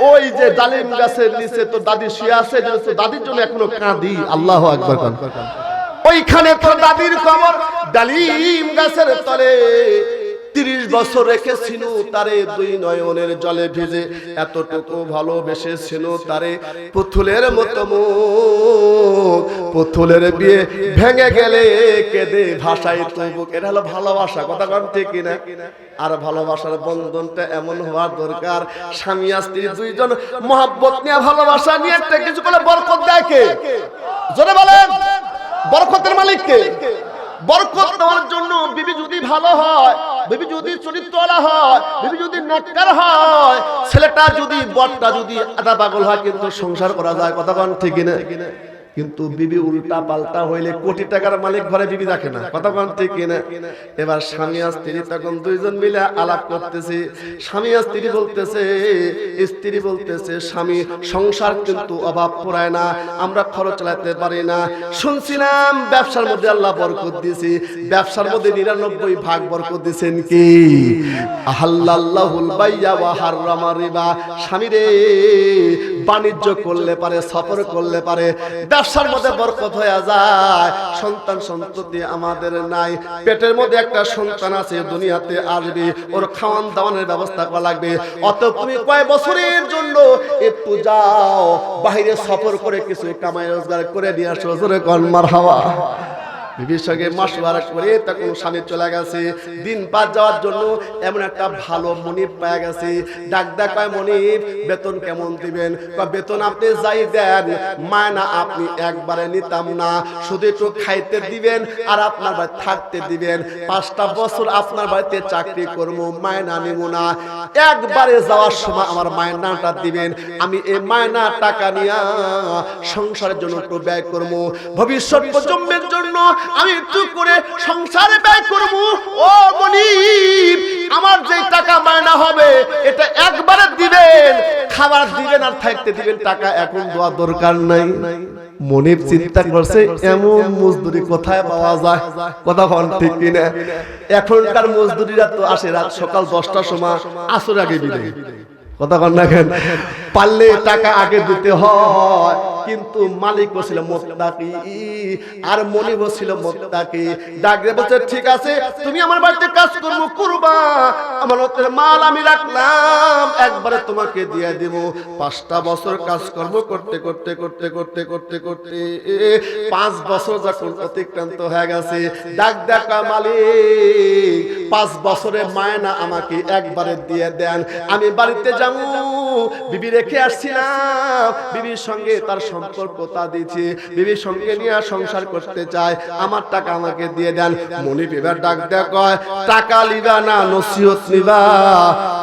ওই যে ডালিম গাছের নিচে তো দাদি শুয়ে আছে, দাদির জন্য এখনো কাঁদি। আল্লাহু আকবার। ওইখানে তো দাদির কবর, ডালিম গাছের তলে 30 বছর রেখেছিল তারে, দুই নয়নের জলে ভিজে, এতটুকু ভালোবেসেছিল তারে, পুতুলের মতো মুখ, পুতুলের বিয়ে ভেঙে গেলে কেঁদে ভাষায় তবু। এটা হলো ভালোবাসা, কথা কন ঠিক কিনা? আর ভালোবাসার বন্ধনটা এমন হওয়া দরকার, স্বামী আর স্ত্রী দুইজন মহব্বত নিয়ে ভালোবাসা নিয়ে একটা কিছু করে বরকত দেয় কে? জোরে বলেন, বরকতের মালিক কে? বরকত দেওয়ার জন্য বিবি যদি ভালো হয়, বিবি যদি চরিত্রওয়ালা হয়, বিবি যদি নেককার হয়, ছেলেটা যদি বরটা যদি আদা পাগল হয়, কিন্তু সংসার করা যায়। কথা বলেন ঠিক না? কিন্তু বিবি উল্টা পাল্টা হইলে কোটি টাকার মালিক ঘরে বিবি রাখে না। কথা বলেন ঠিক না? এবার স্বামী আর স্ত্রী তখন দুইজন মিলে আলাপ করতেছে। স্বামী আর স্ত্রী বলতেছে, স্ত্রী বলতেছে, স্বামী সংসার কিন্তু অভাব পড়ায় না, আমরা খরচ চালাতে পারি না। শুনছিলাম ব্যবসার মধ্যে আল্লাহ বরকত দিয়েছে, ব্যবসার মধ্যে 99 ভাগ বরকত দিয়েছেন কি? আহাল্লাল্লাহুল বাইয়া ওয়া হাররামা রিবা। স্বামী রে, বাণিজ্য করলে পারে, সফর করলে পারে, ব্যবসার মধ্যে বরকত হয়ে যায়। সন্তান সন্ততি আমাদের নাই, পেটের মধ্যে একটা সন্তান আছে, দুনিয়াতে আসবে, ওর খাওয়ান দাওয়ানের ব্যবস্থা করা লাগবে। অত তুমি কয় বছরের জন্য একটু যাও বাইরে সফর করে কিছু কামাই রোজগার করে নিয়ে আসো। জোরে কোন মারহাবা। বিবির সঙ্গে মাসওয়ারা করে তখন স্বামী চলে গেছে দিন পার যাওয়ার জন্য। এমন একটা ভালো মনিব পেয়ে গেছে। ডাক ডাক কয়, মনিব বেতন কেমন দিবেন? কয়, বেতন আপনি যাই দেন, মায়না আপনি একবারে নিতাম না, শুধু একটু খাইতে দিবেন আর আপনার বাড়ি থাকতে দিবেন। 5টা বছর আপনার বাড়িতে চাকরি করবো, মায়না নিব না, একবারে যাওয়ার সময় আমার মায়নাটা দিবেন। আমি এই মায়না টাকা নিয়ে সংসারের জন্য একটু ব্যয় করবো, ভবিষ্যৎ প্রজন্মের জন্য আমি একটু করে সংসারে ব্যয় করব। ও মনিব, আমার যে টাকা মায়না হবে এটা একবারে দিবেন, খাবার দিবেন আর থাকতে দিবেন, টাকা এখন দেওয়া দরকার নাই। মনিব চিন্তা করছে, এমন মজদুরি কোথায় পাওয়া যায়? কথা বল ঠিক কিনা? এখনকার মজদুরিরা তো আসে রাত সকাল 10টার সময়, আসর আগে বিদায়। কথা কন না কেন? পারলে টাকা আগে দিতে হয়, কিন্তু মালিকও ছিল মুত্তাকি আর মনিবও ছিল মুত্তাকি। ডাকরে বলছে ঠিক আছে তুমি আমার বাড়িতে কাজ করবো করবা, আমানতের মাল আমি রাখলাম একবারে তোমাকে দিয়ে দেব। 5টা বছর কাজ কর্ম করতে করতে করতে করতে করতে করতে 5 বছর যখন অতিক্রান্ত হয়ে গেছে, ডাক দেখা মালিক 5 বছরের মায়না আমাকে একবারে দিয়ে দেন, আমি বাড়িতে যাবো। বিবি রেখে আসছিলাম, বিবির সঙ্গে তার সম্পর্কতা দিয়েছি, বিবির সঙ্গে নিয়ে সংসার করতে চাই, আমার টাকা আমাকে দিয়ে দেন। মনিব এবার ডাক দেয়া কয় টাকা লিবা না নসিহত নিবা,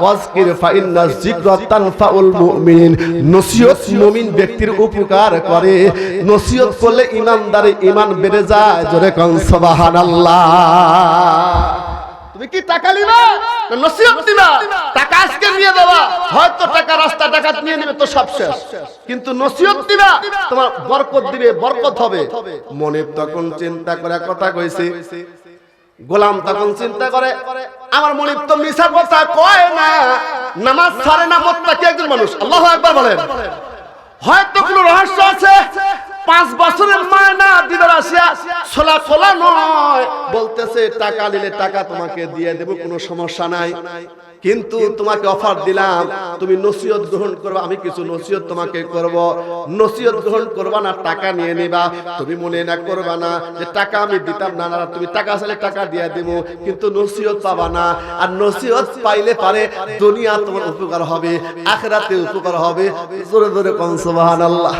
ওয়াজকির ফাইন্না যিকরা তানফাউল মুমিনিন। নসিহত মুমিন ব্যক্তির উপকার করে, নসিহত করলে ইমানদারের ঈমান বেড়ে যায়। জোরে কোন সুবহানাল্লাহ। তুমি কি টাকা লিবা না নসিহত দিবা? টাকা আজকে নিয়ে দেবা, হয়তো টাকা রাস্তা টাকা নিয়ে নেবে তো সব শেষ, কিন্তু নসিহত দিবা তোমার বরকত দিবে, বরকত হবে। মনে তখন চিন্তা করে কথা কইছে, গোলাম তখন চিন্তা করে আমার মনিব তো মিছা কথা কয় না, নামাজ ছাড়ে না, মুত্তাকি একজন মানুষ। আল্লাহু আকবার বলেন। হয়তো কোনো রহস্য আছে। 5 বছরের মায়না দিবার আসিয়া ছোলা ছোলা নয়, বলতেছে টাকা নিলে টাকা তোমাকে দিয়ে দেব, কোনো সমস্যা নাই, কিন্তু তোমাকে অফার দিলাম তুমি নসিহত গ্রহণ করবা, আমি কিছু নসিহত তোমাকে করব। নসিহত গ্রহণ করবা না টাকা নিয়ে নিবা, তুমি মনে না করবা না যে টাকা আমি দিতাম না, না তুমি টাকা চাইলে টাকা দিয়ে দেব, কিন্তু নসিহত পাবা না। আর নসিহত পাইলে পারে দুনিয়া তোমার উপকার হবে, আখিরাতে উপকার হবে। জোরে জোরে কোন সুবহানাল্লাহ।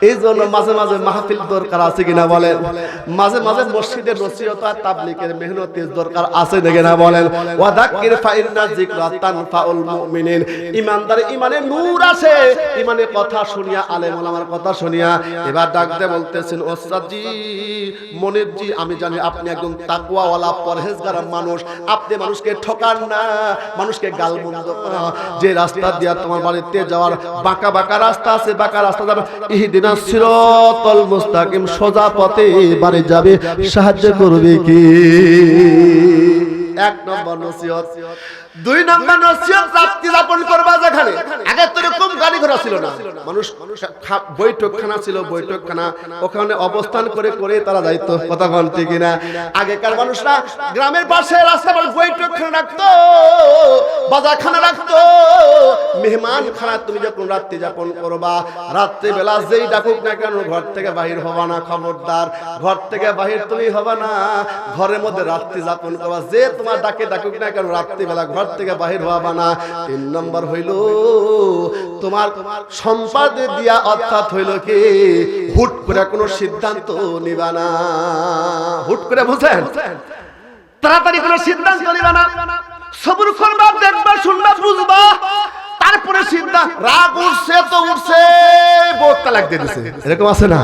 এই জন্য মাঝে মাঝে মাহফিল দরকার আছে কিনা বলেন, মাঝে মাঝে মসজিদের নসিহত আর তাবলীগের মেহনতের দরকার আছে কিনা বলেন। ওয়াদাক্কির ফাইন্না যিকরা তানফাউল মুমিনিন। ইমানদার ইমানে নূর আসে, ইমানে কথা শুনিয়া, আলেম ওলামার কথা শুনিয়া। এবার ডাকতে বলতেছেন ওস্তাদ জি, মনিব জি, আমি জানি আপনি একজন তাকওয়াওয়ালা পরহেজগার মানুষ, আপনি মানুষকে ঠকান না, মানুষকে গালমন্দ করেন। যে রাস্তা দিয়া তোমার বাড়িতে যাওয়ার বাঁকা বাঁকা রাস্তা আছে, বাঁকা রাস্তা যাবে, ইহদিনা সিরাতাল মুস্তাকিম, সোজা পথে বাড়ি যাবে, সাহায্য করবে কি? 1 নম্বর নসিহত। 2 নম্বর নসিহত, রাত্রি যাপন করবা যেখানে। আগে তো এরকম গাড়ি ঘোড়া ছিল না, মানুষ বৈঠকখানা ছিল, বৈঠকখানা, ওখানে অবস্থান করে করে তারা যাইতো। কথা বলতে কিনা? আগেকার মানুষরা গ্রামের পাশে রাস্তা পাশে বৈঠকখানা রাখতো, বাজারখানা রাখতো, মেহমান খানা। তুমি যখন রাত্রি যাপন করবা, রাত্রি বেলা যেই ডাকুক না কেন ঘর থেকে বাহির হবা না, খবরদার, ঘর থেকে বাহির তুমি হবা না, ঘরের মধ্যে রাত্রি যাপন করবা। যে তোমার ডাকে ডাকুক না কেন রাত্রি বেলা ঘর থেকে বাহির হবা না। 3 নম্বর হইল তোমার সম্পাদে দিয়া, অর্থাৎ হইল কি হুট করে কোনো সিদ্ধান্ত নিবা না। হুট করে, বুঝেন, তাড়াতাড়ি কোনো সিদ্ধান্ত নিবা না, সবর করবা, দেখবা, শুনবা, বুঝবা, তারপরে সিদ্ধান্ত। রাগ উঠছে তো উঠছে, বউ তালাক দিয়ে দিছে, এরকম আছে না?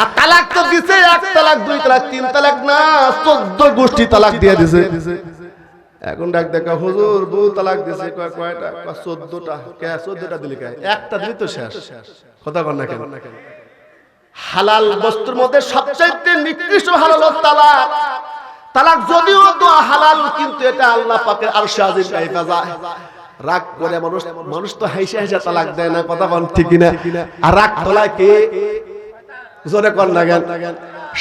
আর তালাক তো দিছে, 1 তালাক, 2 তালাক, 3 তালাক না, 14 গোষ্ঠী তালাক দিয়ে দিছে। এখন ডাক দেখা হুজুর বউ তালাক দিছে, কয়টা? 14টা। কে 14টা দিলি? কে একটা দিলি তো শেষ। কথা বল না কেন? হালাল বস্তুর মধ্যে সবচেয়ে নিকৃষ্ট হালাল তালাক। তালাক যদিও তো হালাল, কিন্তু এটা আল্লাহ পাকের আরশে আজিম কাইফা যায়। রাগ করে মানুষ তো হাইসা হাইসা তালাক দেয় না। কথা বল ঠিক কিনা? আর রাগ তোলায় কে? জোরে কর না কেন?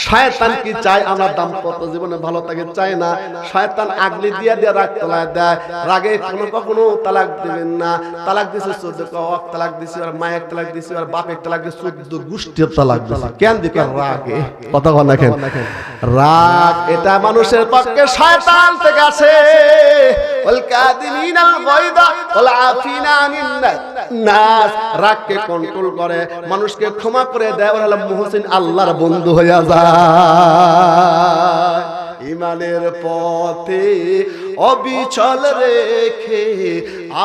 শয়তান কি চায় আমরা দাম্পত্য জীবনে ভালো থাকে? চায় না। শয়তান আগলি দিয়া দিয়া রাগ তোলায় দেয়। রাগে কখনো তালাক দিবেন না। তালাক দিছে 14 তালাক দিছে, আর মায়ের তালাক দিছে, আর বাপের তালাক দিছে, 14 গোষ্ঠীর তালাক দিছে। কেন দিকে? রাগে। কথা বল না কেন? রাগ এটা মানুষের পক্ষে শয়তান থেকে আসে। ওয়াল কাযিমিনাল গায়দা ওয়াল আফিনা আনিন নাস। রাগকে কন্ট্রোল করে, মানুষকে ক্ষমা করে দেয়, ওরা হলো মুহসিন, আল্লাহর বন্ধু হইয়া যায়। ইমানের পথে অবিচল রেখে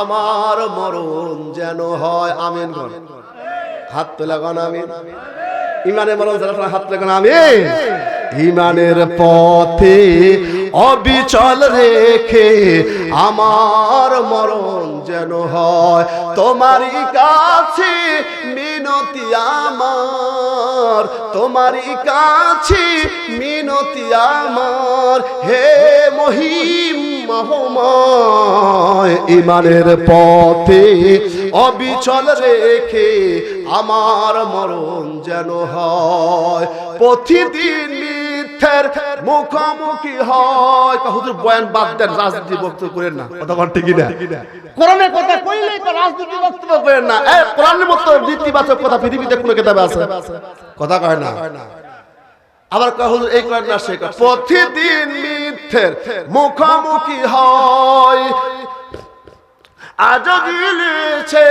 আমার মরণ যেন হয়। আমিন বল। হাত তোলা গান আমিন। ইমানের মরণ যেন হাত তোলা গান আমিন। ইমানের পথে অবিচল রেখে আমার মরণ যেন হয় তোমারই কাছে মিনতি আমার, তোমারই কাছে মিনতি আমার। হে মহিম মহময় ইমানের পথে অবিচল রেখে আমার মরণ যেন হয় প্রতিদিন মিথ্যের মুখোমুখি হয়। হুজুর বয়ান বাদ দেন, রাজনীতি বক্তব্য করেন না, কথা বল ঠিক না? কোরআনের কথা কইলেই তো রাজনীতি বক্তব্য করেন না। কোরআনের মতো নীতিবাচক কথা পৃথিবীতে কোন কিতাবে আছে? কথা কয় না। আবার হুজুর এই কোরআন না শেখা, প্রতিদিন মিথ্যের মুখোমুখি হয় আজাজিল এসে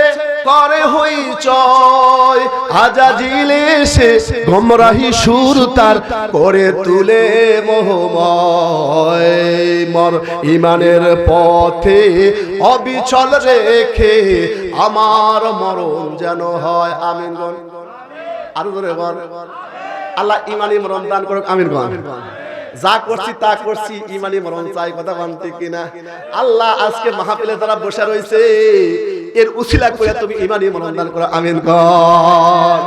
করে হইচয়, আজাজিল এসে গোমরাহি সুর তার করে তুলে মোহময় মর ইমানের পথে অবিচল রেখে আমার মরণ যেন হয়। আমিন গণ আরো ধরে বল, আল্লাহ ইমানি মরণ দান করুক। আমিন গণ। যা করছি তা করছি, ইমানি মরণ চাই, কথা বলতে কিনা? আল্লাহ আজকে মাহফিলে যারা বসে রয়েছে এর উসিলা করে তুমি ইমানি মরণ দান করো। আমিন গণ।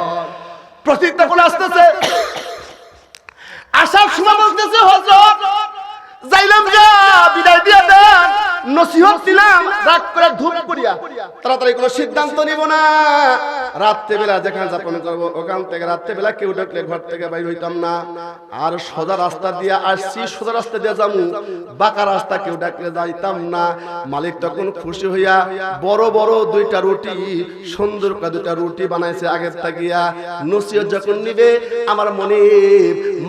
প্রতিজ্ঞা করে আসতেছে, আসার সময় বলতেছে হযরত যাইলাম যা বিদায় দিয়ে দেন, নসিহত দিলাম, রাগ করে ধূপ করিয়া তাড়াতাড়ি কোনো সিদ্ধান্ত নিব না। রাত্রে বেলা যেখানে যাপন করবো ওখান থেকে রাত্রে বেলা কেউ ডাকলে ঘর থেকে বাইর হইতাম না। আর সোজা রাস্তা দিয়ে আসছি, সোজা রাস্তা দিয়ে যাবো, বাঁকা রাস্তা কেউ ডাকলে যাইতাম না। মালিক তখন খুশি হইয়া বড় বড় দুইটা রুটি, সুন্দর করে দুইটা রুটি বানাইছে আগের থাকিয়া। নসিহত যখন নিবে আমার মনে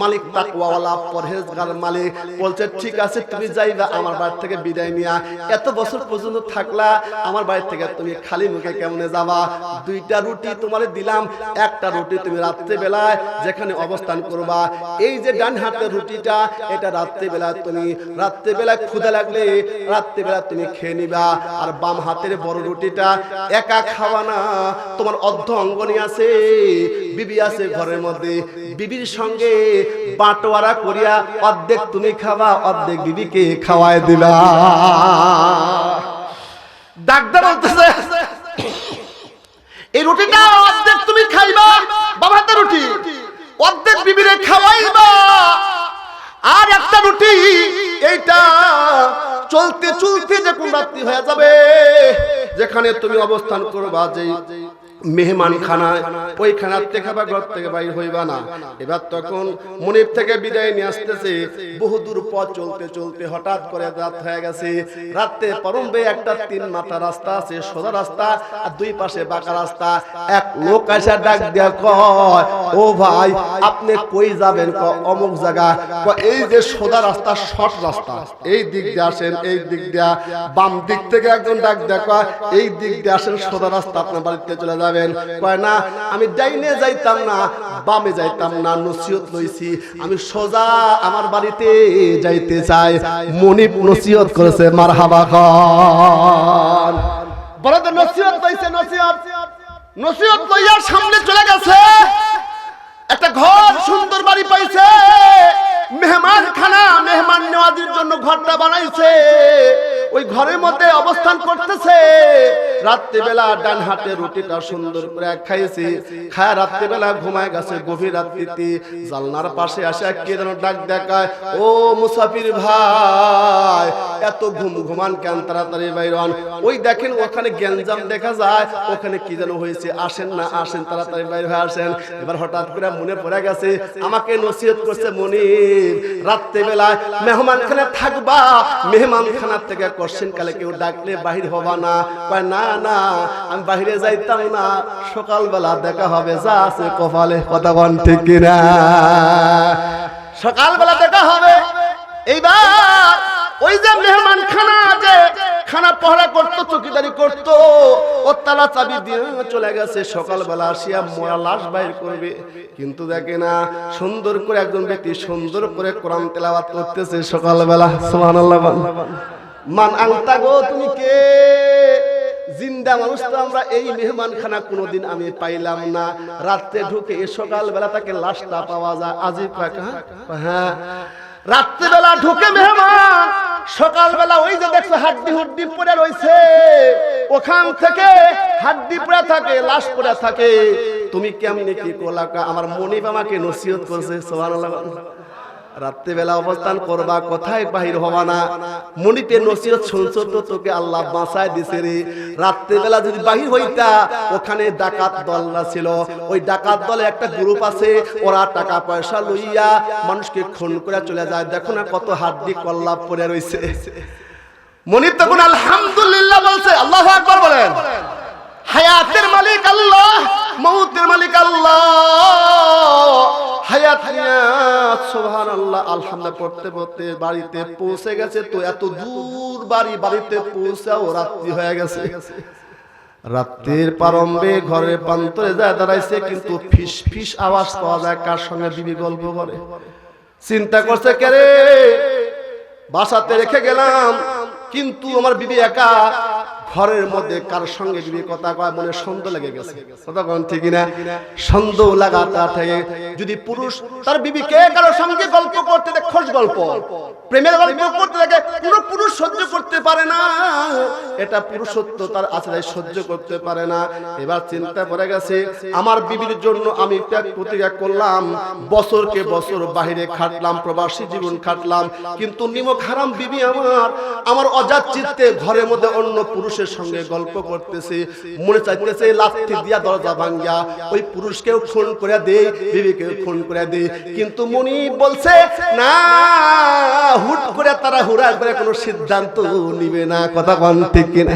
মালিক তাকওয়াওয়ালা পরহেজগার মালিক বলছে, ঠিক আছে তুমি যাইবা, আমার বাড়ি থেকে বিদায় নিয়া এত বছর পর্যন্ত থাকলা, আমার বাড়ি থেকে তুমি খালি মুখে কেমনে যাবা? দুইটা রুটি তোমারে দিলাম, একটা রুটি তুমি রাত্রে বেলায় যেখানে অবস্থান করবা, এই যে ডান হাতের রুটিটা এটা রাত্রে বেলা তুমি রাত্রে বেলায় ক্ষুধা লাগলে রাত্রে বেলা তুমি খেয়ে নিবা। আর বাম হাতের বড় রুটিটা একা খাওয়া না, তোমার অর্ধ অঙ্গনি আছে, বিবি আছে ঘরের মধ্যে, বিবির সঙ্গে বাটোয়ারা করিয়া অর্ধেক তুমি খাবা, অর্ধেক বিবিকে খাওয়ায় দিবা। ডাক্তার বলতেছে এই রুটিটা অর্ধেক তুমি খাইবা, বাম হাতের রুটি, অর্ধেক বিবিরে খাওয়াইবা, আর একটা রুটি এইটা চলতে চলতে যখন রাত্রি হয়ে যাবে, যেখানে তুমি অবস্থান করবা যে মেহমান খানায়, ওই খানার থেকে খাবা, ঘর থেকে বাইর হইবা না। এবার তখন মনির থেকে বিদায় নিয়ে আসতেছে, বহুদূর পথ চলতে চলতে হঠাৎ করে রাত হয়ে গেছে। রাতে পরম্বে একটা 3 মাথা রাস্তা আছে, সোজা রাস্তা, আর দুই পাশে বাঁকা রাস্তা। এক লোক এসে ডাক দিয়া কয়, ও ভাই আপনি কই যাবেন? অমুক জায়গা। এই যে সোজা রাস্তা, শর্ট রাস্তা, এই দিক দিয়ে আসেন, এই দিক দিয়া। বাম দিক থেকে একজন ডাক দিয়া কয়, এই দিক দিয়ে আসেন, সোজা রাস্তা, আপনার বাড়িতে চলে যাবে। কয় না, আমি ডাইনে যাইতাম না, বামে যাইতাম না, নসিহত লইছি, আমি সোজা আমার বাড়িতে যাইতে চাই। মনিব নসিহত করেছে, মারহাবা খান। বড় তো নসিহত লইছে, নসিহত লইয়া সামনে চলে গেছে। একটা ঘর, সুন্দর বাড়ি পাইছে, মেহমান খানা, মেহমান নেওয়াজের জন্য ঘরটা বানাইছে। ওই ঘরের মধ্যে অবস্থান করতেছে। রাত্রে বেলা ডান হাতে রুটিটা সুন্দর করে খাইছে, খায় রাত্রে বেলা ঘুমায় গেছে। গভীর রাত্রিতে জানলার পাশে আসে কে যেন ডাক দেখায়, ও মুসাফির ভাই এত ঘুমান কেন, তাড়াতাড়ি বাইর হন। ওই দেখেন ওখানে গ্যাঞ্জাম দেখা যায়, ওখানে কি যেন হয়েছে, আসেন না, আসেন, তাড়াতাড়ি বাইর হয়ে আসেন। এবার হঠাৎ করে মনে পড়ে গেছে, আমাকে নসিহত করছে মনিব, রাত্রে বেলায় মেহমান খানা থাকবা, মেহমান খানার থেকে কোশ্চেন কালে কেউ ডাকলে বাহির হবা না। কয় না না, আমি বাহিরে যাইতাম না, সকালবেলা দেখা হবে, যা আছে কপালে, কথা বল ঠিক কিনা? সকালবেলা দেখা হবে। এইবার ওই যে মেহমান খানা, যে খানা পহরা করতো, চৌকিদারি করতো, ও তালা চাবি দিয়ে চলে গেছে। সকালবেলা আসিয়া মরা লাশ বাইর করবে, কিন্তু দেখে না, সুন্দর করে একজন ব্যক্তি সুন্দর করে কোরআন তেলাওয়াত করতেছে সকালবেলা। সুবহানাল্লাহ। মান আনতা গো, তুমি কে? জিন্দা মানুষ তো আমরা, এই মেহমান খানা কোনোদিন আমি পাইলাম না। রাত্রে ঢুকে সকালবেলা তাকে লাশটা পাওয়া যায়। আজিব কাকা, হ্যাঁ, রাত্রিবেলা ঢুকে মেহমান, সকালবেলা ওই যে দেখছো হাড্ডি হুড্ডি পড়ে রয়েছে, ওখান থেকে হাড্ডি পড়ে থাকে, লাশ পড়ে থাকে। তুমি কেমনে কি করলা? আমার মনিব আমাকে নসিহত করছে। সুবহানাল্লাহ। রাত্রিবেলা অবস্থান করবা, কোথায় বাহির হবা না। মনিপের নসিহত শুনছো তো তোকে আল্লাহ বাঁচায় দিছে রে। রাত্রিবেলা যদি বাহির হইতা, ওখানে ডাকাত দলরা ছিল, ওই ডাকাত দলে একটা গ্রুপ আছে, ওরা টাকা পয়সা লইয়া মানুষকে খুন করে চলে যায়। দেখো না কত হাড্ডি কল্লাপ পড়ে রইছে। মনিব তখন আলহামদুলিল্লাহ বলছে, আল্লাহু আকবার বলেন। হায়াতের মালিক আল্লাহ, মউতের মালিক আল্লাহ। হায়াত নিয়াত সুবহানাল্লাহ আলহামদুলিল্লাহ পড়তে পড়তে বাড়িতে পৌঁছে গেছে। তো এত দূর বাড়িতে পৌঁছাও রাত্রি হয়ে গেছে। রাত্রির প্রারম্ভে ঘরের প্রান্তরে যায় দাঁড়াইছে, কিন্তু ফিস ফিস আওয়াজ পাওয়া যায়। কার সঙ্গে বিবি গল্প করে। চিন্তা করছে, কে রে, বাসাতে রেখে গেলাম, কিন্তু আমার বিবি একা ঘরের মধ্যে, কার সঙ্গে বিবি কথা কয়। মনে সন্দেহ লেগে গেছে। কথা কোন ঠিক না? সন্দেহ লাগাতা থাকে। যদি পুরুষ তার বিবিকে কারোর সঙ্গে গল্প করতে দেখে, খোঁজ গল্প, প্রেমের গল্প করতে দেখে, কোনো পুরুষ সহ্য করতে পারে না। এটা পুরুষত্ব তার আছে, সহ্য করতে পারে না। এবার চিন্তা করে গেছে, আমার বিবির জন্য আমি ত্যাগ প্রতিজ্ঞা করলাম, বছরকে বছর বাহিরে খাটলাম, প্রবাসী জীবন খাটলাম, কিন্তু নিমক হারাম বিবি আমার অজাত চিত্তে ঘরের মধ্যে অন্য পুরুষের সঙ্গে গল্প করতেছে। মনে চাইতেছে লাথি দিয়া দরজা ভাঙ্গা ওই পুরুষকেও খুন করে দেই, বিবিকেও খুন করে দেই। কিন্তু মনিব বলছে না, হুট করে তারা হুড়া করে কোনো সিদ্ধান্ত নিবে না। কথা কোন ঠিক কিনা?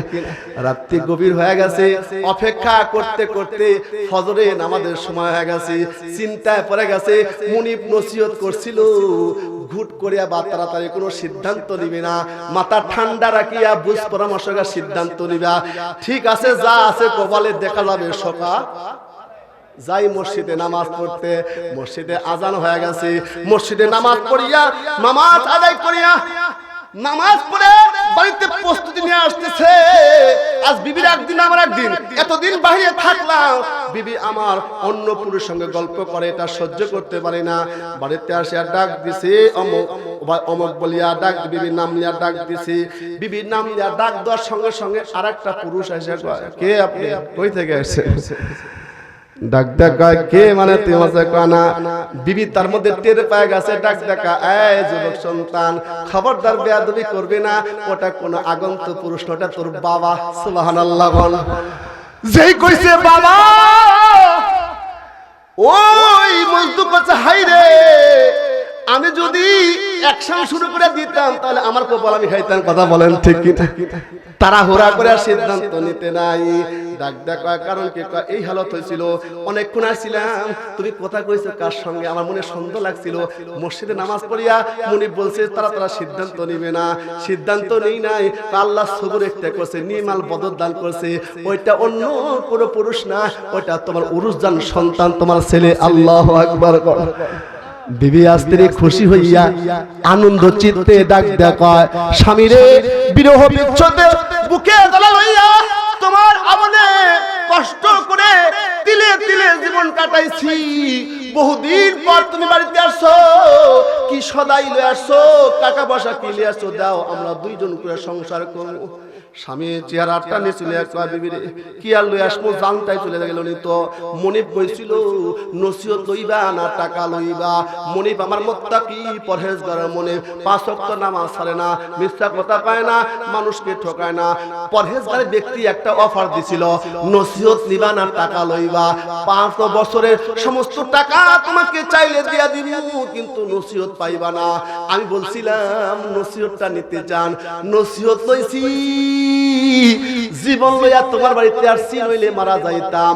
রাত্রি গভীর হয়ে গেছে, অপেক্ষা করতে করতে ফজরে নামাজের সময় হয়ে গেছে। চিন্তায় পড়ে গেছে। মনিব নসিহত করছিল, ঘুট করিয়া বা তাড়াতাড়ি কোনো সিদ্ধান্ত নিবে না, মাথা ঠান্ডা রাখিয়া বুঝ পরামর্শ সিদ্ধান্ত নিবা। ঠিক আছে, যা আছে কপালে দেখা যাবে। সকাল যাই মসজিদে নামাজ পড়তে। মসজিদে আজান হয়ে গেছে। মসজিদে নামাজ পড়িয়া, নামাজ আদায় করিয়া, নামাজ পড়ে বাড়িতে প্রস্তুতি নিয়ে আসতেছে। আজ বিবির একদিন আমার একদিন, এতদিন বাইরে থাকলাম, বিবি আমার অন্য পুরুষের সঙ্গে গল্প করে, এটা সহ্য করতে পারে না। বাড়িতে আসে ডাক দিছে, অমুক অমুক বলিয়া ডাক, বিবির নাম নিয়ে ডাক দিছে। বিবির নাম নিয়ে ডাক দেওয়ার সঙ্গে সঙ্গে আর একটা পুরুষ এসে কয়, কে আপনি, কই থেকে আসছে? ডাক ডাকা কে মানে তোমার কানা। বিবি তার মধ্যে টের পায় গেছে। ডাক ডাকা, এই যুবক সন্তান, খবরদার বেয়াদবি করবে না, ওটা কোনো আগন্তুক পুরুষ, ওটা তোর বাবা। সুবহানাল্লাহ বল। যেই কইছে বাবা, ওই মজদুর কাছে, হাই রে, আমি যদি অ্যাকশন শুরু করে দিতাম তাহলে আমার কপাল আমি খাইতাম। কথা বলেন ঠিক কিনা? তারা হুরা করে সিদ্ধান্ত নিতে নাই। ডাক ডাক কারণ কি, এই হালত হয়েছিল, অনেকক্ষণ আসছিলাম, তুমি কথা কইছো কার সঙ্গে, আমার মনে সন্দেহ লাগছিল। মসজিদে নামাজ পড়িয়া মুনিব বলছে তারা সিদ্ধান্ত নিবে না। সিদ্ধান্ত নেই নাই, আল্লাহ সবর একটা করছে, নিমাল বদর দান করছে। ওইটা অন্য কোনো পুরুষ না, ওইটা তোমার উরুসজান সন্তান, তোমার ছেলে। আল্লাহু আকবার। বিবি স্ত্রী খুশি হইয়া আনন্দ চিত্তে ডাক ডাকায়, স্বামীরে বিরহ বিচ্ছেদে বুকে জ্বালা লইয়া তোমার আমনে কষ্ট করে তিলে তিলে জীবন কাটাইছি। বহুদিন পর তুমি বাড়িতে আসছো, কি সদাই লয়ে আসছো, টাকা পয়সা কি লয়ে আসছো, দাও আমরা দুইজন করে সংসার করব। স্বামী চেহারাটা নিয়েছিল, বিবিরে কি আর লই আসবো, জানটাই চলে গেল। তো মনিব বলছিল, নসিহত লইবা না টাকা লইবা? মনিব আমার মুত্তাকি পরহেজগার মনিব, 5 ওয়াক্ত নামাজ ছাড়ে না, মিথ্যা কথা কয় না, মানুষকে ঠকায় না। পরহেজগার ব্যক্তি একটা অফার দিছিল, নসিহত নিবা না টাকা লইবা? 5 বছরের সমস্ত টাকা তোমাকে চাইলে দিয়া দিব, কিন্তু নসিহত পাইবা না। আমি বলছিলাম নসিহতটা নিতে চান, নসিহত লইছি, জীবন লইয়া তোমার বাড়িতে আসছি, নইলে মারা যাইতাম।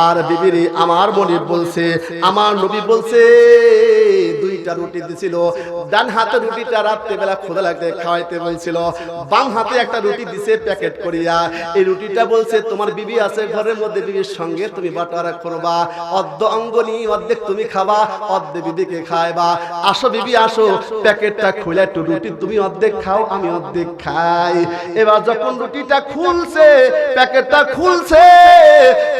আর বিবিরে আমার মনিব বলছে, আমার নবী বলছে, 2টা রুটি দিছিল, ডান হাতে রুটিটা রাত্রে বেলা ক্ষুধা লাগতে খাওয়াইতে বলছিল, বাম হাতে একটা রুটি দিছে প্যাকেট করিয়া। এই রুটিটা বলছে তোমার বিবি আছে ঘরের মধ্যে, বিবির সঙ্গে তুমি বাটোয়ারা করবা, অর্ধ অঙ্গনি অর্ধেক তুমি খাবা, অর্ধেক বিবিকে খাইবা। আসো বিবি আসো, প্যাকেটটা খুলে একটু রুটি তুমি অর্ধেক খাও, আমি অর্ধেক খাই। এবার যখন রুটিটা খুলছে, প্যাকেটটা খুলছে,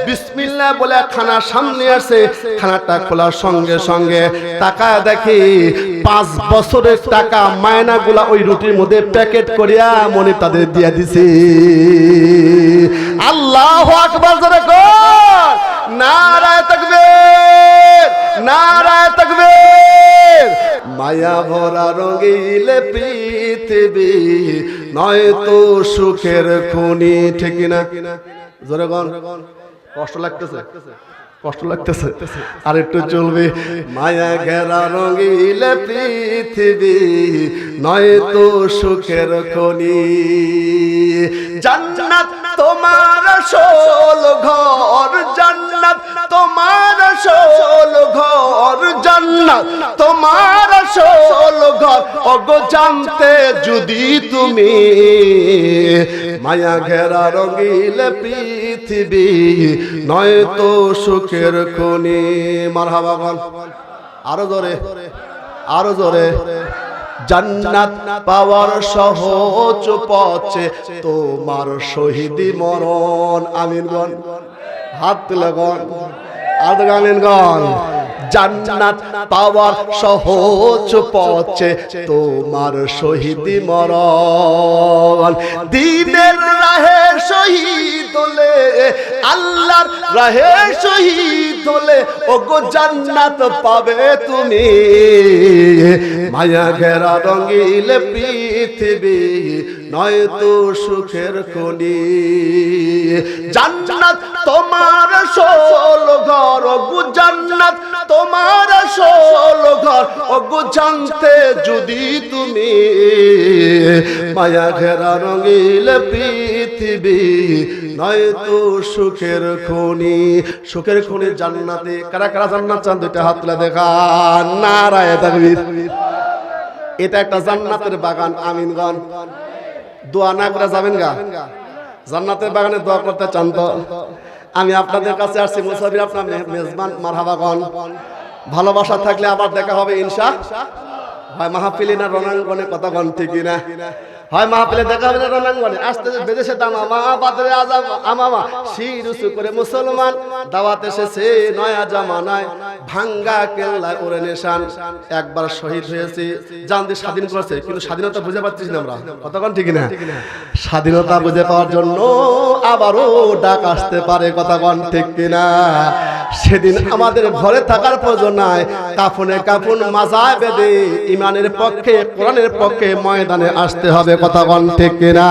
বিসমিল্লাহ বলে খানা সামনে আসে। খানাটা খোলার সঙ্গে সঙ্গে তাকায় দেখে 5 বছরের টাকা মায়নাগুলা ওই রুটির মধ্যে প্যাকেট করিয়া মনিব তাদের দিয়া দিছে। আল্লাহু আকবার জোরে কর, নারায়ে তাকবীর, নারায়ে তাকবীর। মায়া ভরা রঙিন পৃথিবী নয়তো সুখের খনি। ঠিক না? জোরে গান। কষ্ট লাগতেছে? কষ্ট লাগতেছে? আর একটু চলবে। মায়া ঘেরা রঙিন পৃথিবী নয়তো সুখের খনি। জান্নাত তোমার আসল ঘর, জান্নাত তোমার আসল ঘর, জান্নাত তোমার আসল ঘর। ওগো জানতে যদি তুমি মায়া ঘেরা রঙিন পৃথিবী নয়তো সুখের খনি। মারহাবা বল। আরো জোরে, আরো জোরে। জান্নাত পাওয়ার সহজ পথে তোমার শহীদি মরণ। আমিন গণ। হাত তুলে গণ। আর আমিন গণ। জান্নাত পাওয়ার সহজ পথে তোমার শহীদি মরণ। দ্বীনের রাহে শহীদ হলে, আল্লাহর রাহে শহীদ হলে ওগো জান্নাত পাবে তুমি। মায়া ঘেরা রঙিন পৃথিবী নয়তো সুখের খনি। জান্নাত তোমার আসল ঘর, ওগো জান্নাত তোমার আসল ঘর। ওগো জানতে যদি তুমি মায়া ঘেরা রঙিন পৃথিবী নয়তো সুখের খনি। সুখের খনি জান্নাতে। কারা কারা জান্নাত চান? দুইটা হাত তুলে দেখান। নারায়ে তাকবীর। এটা একটা জান্নাতের বাগান। আমিন গান। দোয়া না করে যাবেন গা? জান্নাতের বাগানে দোয়া করতে চান তো? আমি আপনাদের কাছে আসছি মুসাফির, আপনার মেজবান। মারহাবা গান। ভালোবাসা থাকলে আবার দেখা হবে ইনশাআল্লাহ। হয় মাহফিলে না রণাঙ্গনে? কথা গান। ঠিক না? হয় মাহফিলে দেখা হবে না রণাঙ্গনে? আসতে বেদেশে দামামা বাদরে আজাব আমামা শির উঁচু করে মুসলমান দাওয়াত এসেছে নয়া জামানায়। ভাঙ্গা কেল্লা করে নিশান। একবার শহীদ হয়েছে, জান দিয়ে স্বাধীন করেছে, কিন্তু স্বাধীনতা বুঝে পাচ্ছি না আমরা। কতক্ষণ? ঠিক না? স্বাধীনতা বুঝে পাওয়ার জন্য আবারও ডাক আসতে পারে। কতক্ষণ? ঠিক কিনা? সেদিন আমাদের ঘরে থাকার প্রয়োজন নাই। কাফনে কাফন মাজায় বেঁধে ইমানের পক্ষে, কোরআনের পক্ষে ময়দানে আসতে হবে। কতক্ষণ? ঠিক কিনা?